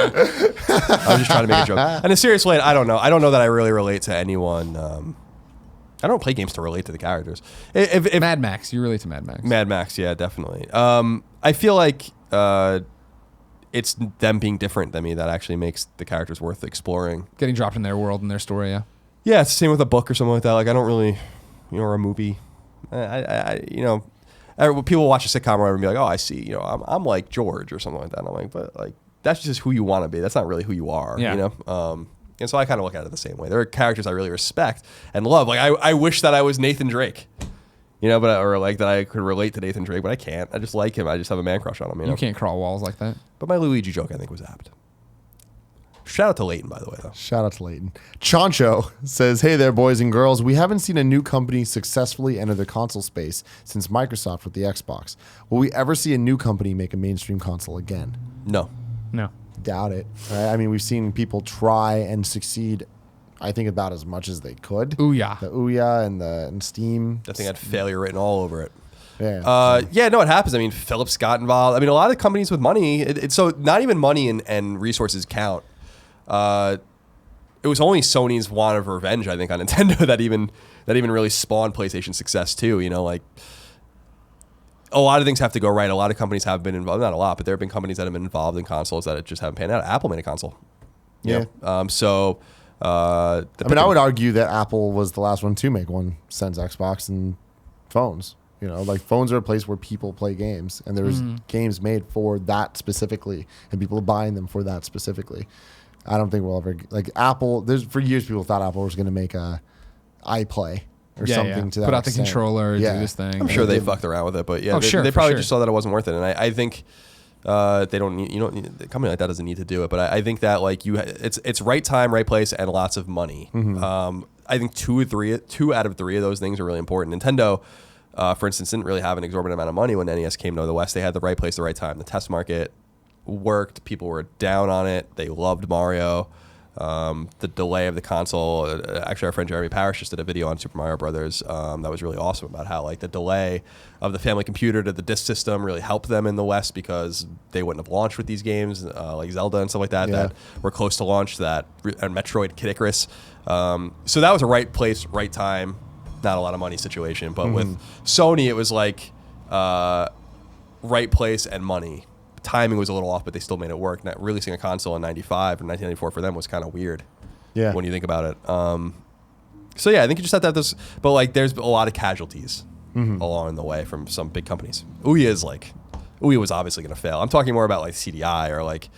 And in a serious way, I don't know. I don't know that I really relate to anyone. I don't play games to relate to the characters. If Mad Max, you relate to Mad Max. Mad Max, yeah, definitely. I feel like it's them being different than me that actually makes the characters worth exploring. Getting dropped in their world and their story, yeah. Yeah, it's the same with a book or something like that. Like, I don't really, or a movie. People watch a sitcom or whatever and be like, oh, I see, I'm like George or something like that. And I'm like, but like, that's just who you want to be. That's not really who you are, And so I kind of look at it the same way. There are characters I really respect and love. Like, I wish that I was Nathan Drake. Or like that I could relate to Nathan Drake, but I can't. I just like him. I just have a man crush on him. You can't crawl walls like that. But my Luigi joke, I think, was apt. Shout out to Layton, by the way, though. Shout out to Layton. Chancho says, hey there, boys and girls. We haven't seen a new company successfully enter the console space since Microsoft with the Xbox. Will we ever see a new company make a mainstream console again? No. Doubt it. I mean, we've seen people try and succeed, I think, about as much as they could. Ouya. The Ouya and Steam. That thing had failure written all over it. Yeah. It happens. I mean, Philips got involved. I mean, a lot of companies with money, so not even money and resources count. It was only Sony's want of revenge, I think, on Nintendo that even really spawned PlayStation success too. A lot of things have to go right. A lot of companies have been involved. Not a lot, but there have been companies that have been involved in consoles that just haven't panned out. Apple made a console. Yeah. I would argue that Apple was the last one to make one since Xbox and phones. Like phones are a place where people play games, and there's games made for that specifically, and people are buying them for that specifically. I don't think we'll ever like Apple. For years people thought Apple was going to make a iPlay or something to that. Put out extent. the controller, do this thing. I'm sure they fucked around with it, but they probably just saw that it wasn't worth it, and I think. They don't need, a company like that doesn't need to do it, but I think that like it's right time, right place, and lots of money. I think two out of three of those things are really important. Nintendo, for instance, didn't really have an exorbitant amount of money when NES came to the West. They had the right place, the right time. The test market worked. People were down on it. They loved Mario. The delay of the console. Actually, our friend Jeremy Parrish just did a video on Super Mario Brothers that was really awesome about how like the delay of the family computer to the disk system really helped them in the West because they wouldn't have launched with these games like Zelda and stuff like that that were close to launch. And Metroid, Kid Icarus. So that was a right place, right time. Not a lot of money situation, but with Sony, it was like right place and money. Timing was a little off, but they still made it work. Not releasing a console in 95 or 1994 for them was kind of weird. Yeah. When you think about it. So yeah, I think you just have to have this, but like there's a lot of casualties along the way from some big companies. Ouya was obviously going to fail. I'm talking more about like CDI or like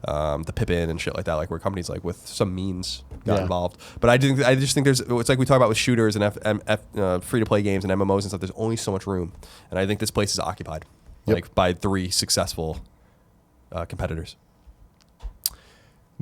the Pippin and shit like that, like where companies like with some means got involved. But I just think it's like we talk about with shooters and free to play games and MMOs and stuff. There's only so much room, and I think this place is occupied like by three successful competitors.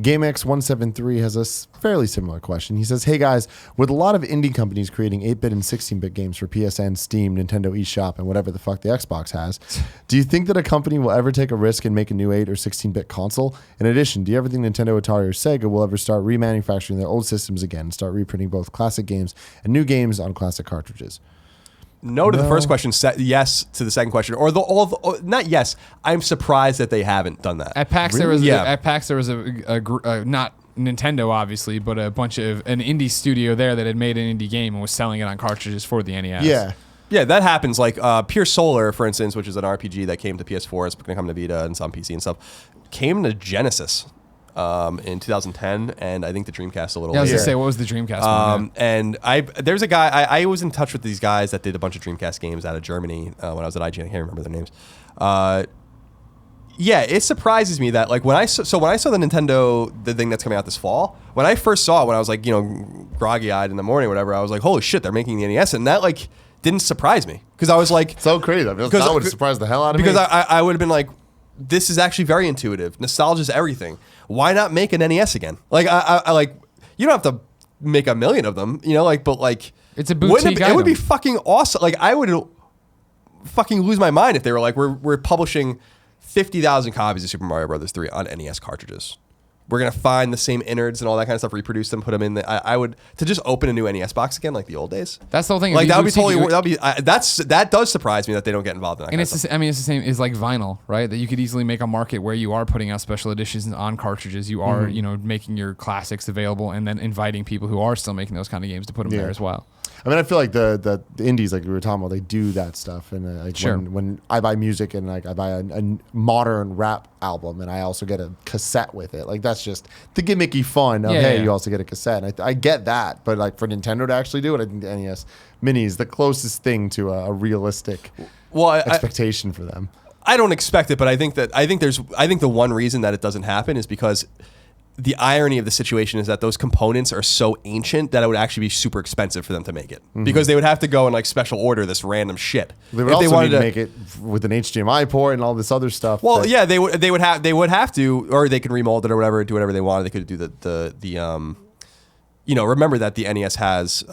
GameX173 has a fairly similar question. He says, hey guys, with a lot of indie companies creating 8-bit and 16-bit games for PSN, Steam, Nintendo eShop, and whatever the fuck the Xbox has, do you think that a company will ever take a risk and make a new 8 or 16-bit console? In addition, do you ever think Nintendo, Atari, or Sega will ever start remanufacturing their old systems again and start reprinting both classic games and new games on classic cartridges? No to the first question, yes to the second question, or not yes. I'm surprised that they haven't done that. At PAX there was a not Nintendo obviously, but a bunch of an indie studio there that had made an indie game and was selling it on cartridges for the NES. Yeah, that happens. Like Pure Solar, for instance, which is an RPG that came to PS4, it's going to come to Vita and some PC and stuff, came to Genesis in 2010, and I think the Dreamcast a little Yeah, I was later. gonna say, what was the Dreamcast one? And there's a guy I was in touch with these guys that did a bunch of Dreamcast games out of Germany when I was at IGN. I can't remember their names. Yeah, it surprises me that like when I saw the Nintendo, the thing that's coming out this fall, when I first saw it, when I was like, you know, groggy eyed in the morning or whatever, I was like, holy shit, they're making the NES, and that like didn't surprise me because I was like, So crazy. That would have surprised the hell out of me. because I would have been like, this is actually very intuitive. Nostalgia is everything. Why not make an NES again? Like I like, you don't have to make a million of them, you know, like, but like It's a boutique it would be item. fucking awesome. Like I would fucking lose my mind if they were like, we're publishing 50,000 copies of Super Mario Brothers 3 on NES cartridges. We're gonna find the same innards and all that kind of stuff, reproduce them, put them in. I would to just open a new NES box again, like the old days. That's the whole thing. Like If that would be boutique, totally. That does surprise me that they don't get involved in that. And kind it's of stuff. I mean, it's the same. It's like vinyl, right? That you could easily make a market where you are putting out special editions on cartridges. You are, you know, making your classics available, and then inviting people who are still making those kind of games to put them Yeah. there as well. I mean, I feel like the indies, like we were talking about, they do that stuff. And like Sure. when I buy music and like I buy a modern rap album and I also get a cassette with it, like that's just the gimmicky fun of, Yeah, hey, yeah. you also get a cassette. And I get that. But like for Nintendo to actually do it, I think the NES Mini is the closest thing to a realistic expectation for them. I don't expect it, but I think the one reason that it doesn't happen is because the irony of the situation is that those components are so ancient that it would actually be super expensive for them to make it because they would have to go and like special order this random shit. They would also need to make it with an HDMI port and all this other stuff. Well, yeah, they would have to, or they can remold it or whatever, do whatever they want. They could do the you know, remember that the NES has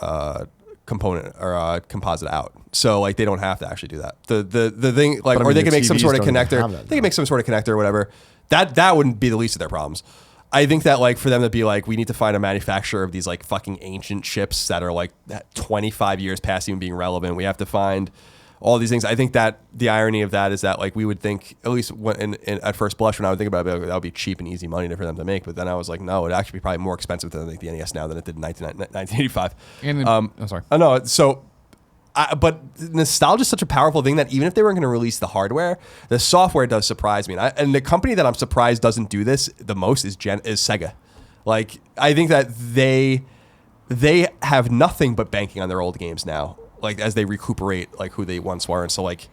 component or composite out, so like they don't have to actually do that. The thing like, But, I or mean, they the can make some TVs sort of don't even connector. have that They can make some sort of connector or whatever. That wouldn't be the least of their problems. I think that like for them to be like, we need to find a manufacturer of these like fucking ancient chips that are like 25 years past even being relevant. We have to find all these things. I think that the irony of that is that like we would think, at least at first blush when I would think about it, that would be cheap and easy money for them to make. But then I was like, no, it'd actually be probably more expensive to make the NES now than it did in 1985. And I'm sorry. I know. So, but nostalgia is such a powerful thing that even if they weren't going to release the hardware, the software does surprise me. And the company that I'm surprised doesn't do this the most is Sega. Like, I think that they have nothing but banking on their old games now, like as they recuperate like who they once were. And so like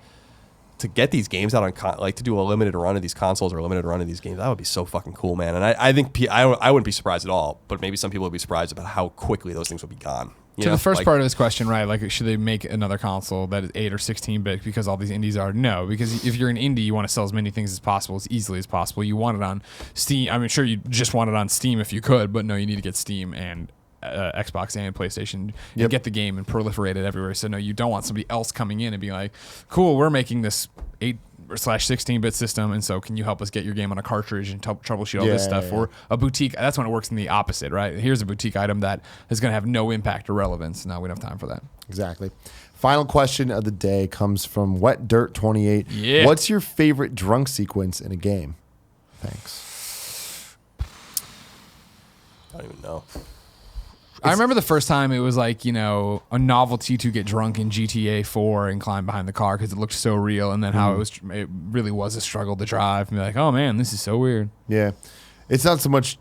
to get these games out on like to do a limited run of these consoles or a limited run of these games, that would be so fucking cool, man. And I think I wouldn't be surprised at all, but maybe some people would be surprised about how quickly those things would be gone. To the first part of this question, right? Like, should they make another console that is 8 or 16-bit because all these indies are? No, because if you're an indie, you want to sell as many things as possible, as easily as possible. You want it on Steam. I mean, sure, you just want it on Steam if you could, but no, you need to get Steam and Xbox and PlayStation and get the game and proliferate it everywhere. So no, you don't want somebody else coming in and being like, cool, we're making this 8/16-bit system, and so can you help us get your game on a cartridge and troubleshoot all this stuff? Or a boutique, that's when it works in the opposite, right? Here's a boutique item that is going to have no impact or relevance. No, we don't have time for that. Exactly. Final question of the day comes from Wet Dirt 28. Yeah. What's your favorite drunk sequence in a game? Thanks. I don't even know. I remember the first time it was like, you know, a novelty to get drunk in GTA 4 and climb behind the car because it looked so real, and then how it really was a struggle to drive and be like, oh man, this is so weird. Yeah. It's not so much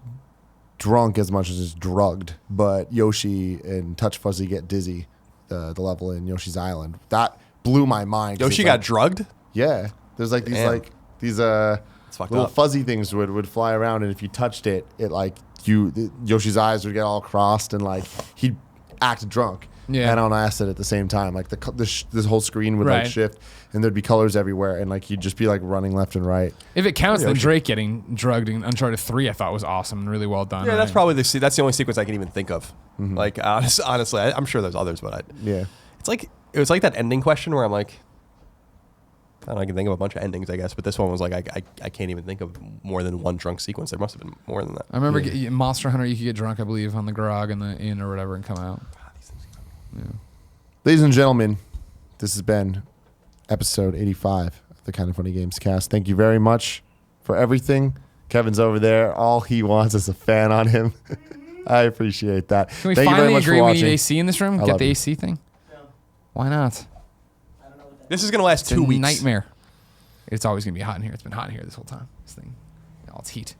drunk as much as it's drugged, but Yoshi and Touch Fuzzy get dizzy, the level in Yoshi's Island. That blew my mind. Yoshi got drugged? Yeah. There's like these Damn. these fucked little up. fuzzy things would fly around, and if you touched it, Yoshi's eyes would get all crossed, and like he'd act drunk and on acid at the same time. Like this whole screen would like shift, and there'd be colors everywhere, and like he'd just be like running left and right. If it counts, then Drake getting drugged in Uncharted 3 I thought was awesome and really well done. Yeah, that's probably that's the only sequence I can even think of. Like honestly, I'm sure there's others, but it was like that ending question where I'm like, I don't know, I can think of a bunch of endings, I guess, but this one was like I can't even think of more than one drunk sequence. There must have been more than that. I remember Monster Hunter, you could get drunk, I believe, on the grog in the inn or whatever and come out. Ladies and gentlemen, this has been episode 85 of the Kind of Funny Games cast. Thank you very much for everything. Kevin's over there. All he wants is a fan on him. I appreciate that. Can we Thank you very finally much agree for we watching. need AC in this room? I Get love the you. AC thing? No. Why not? This is gonna last It's a 2 weeks. nightmare. It's always going to be hot in here. It's been hot in here this whole time. This thing, it's heat.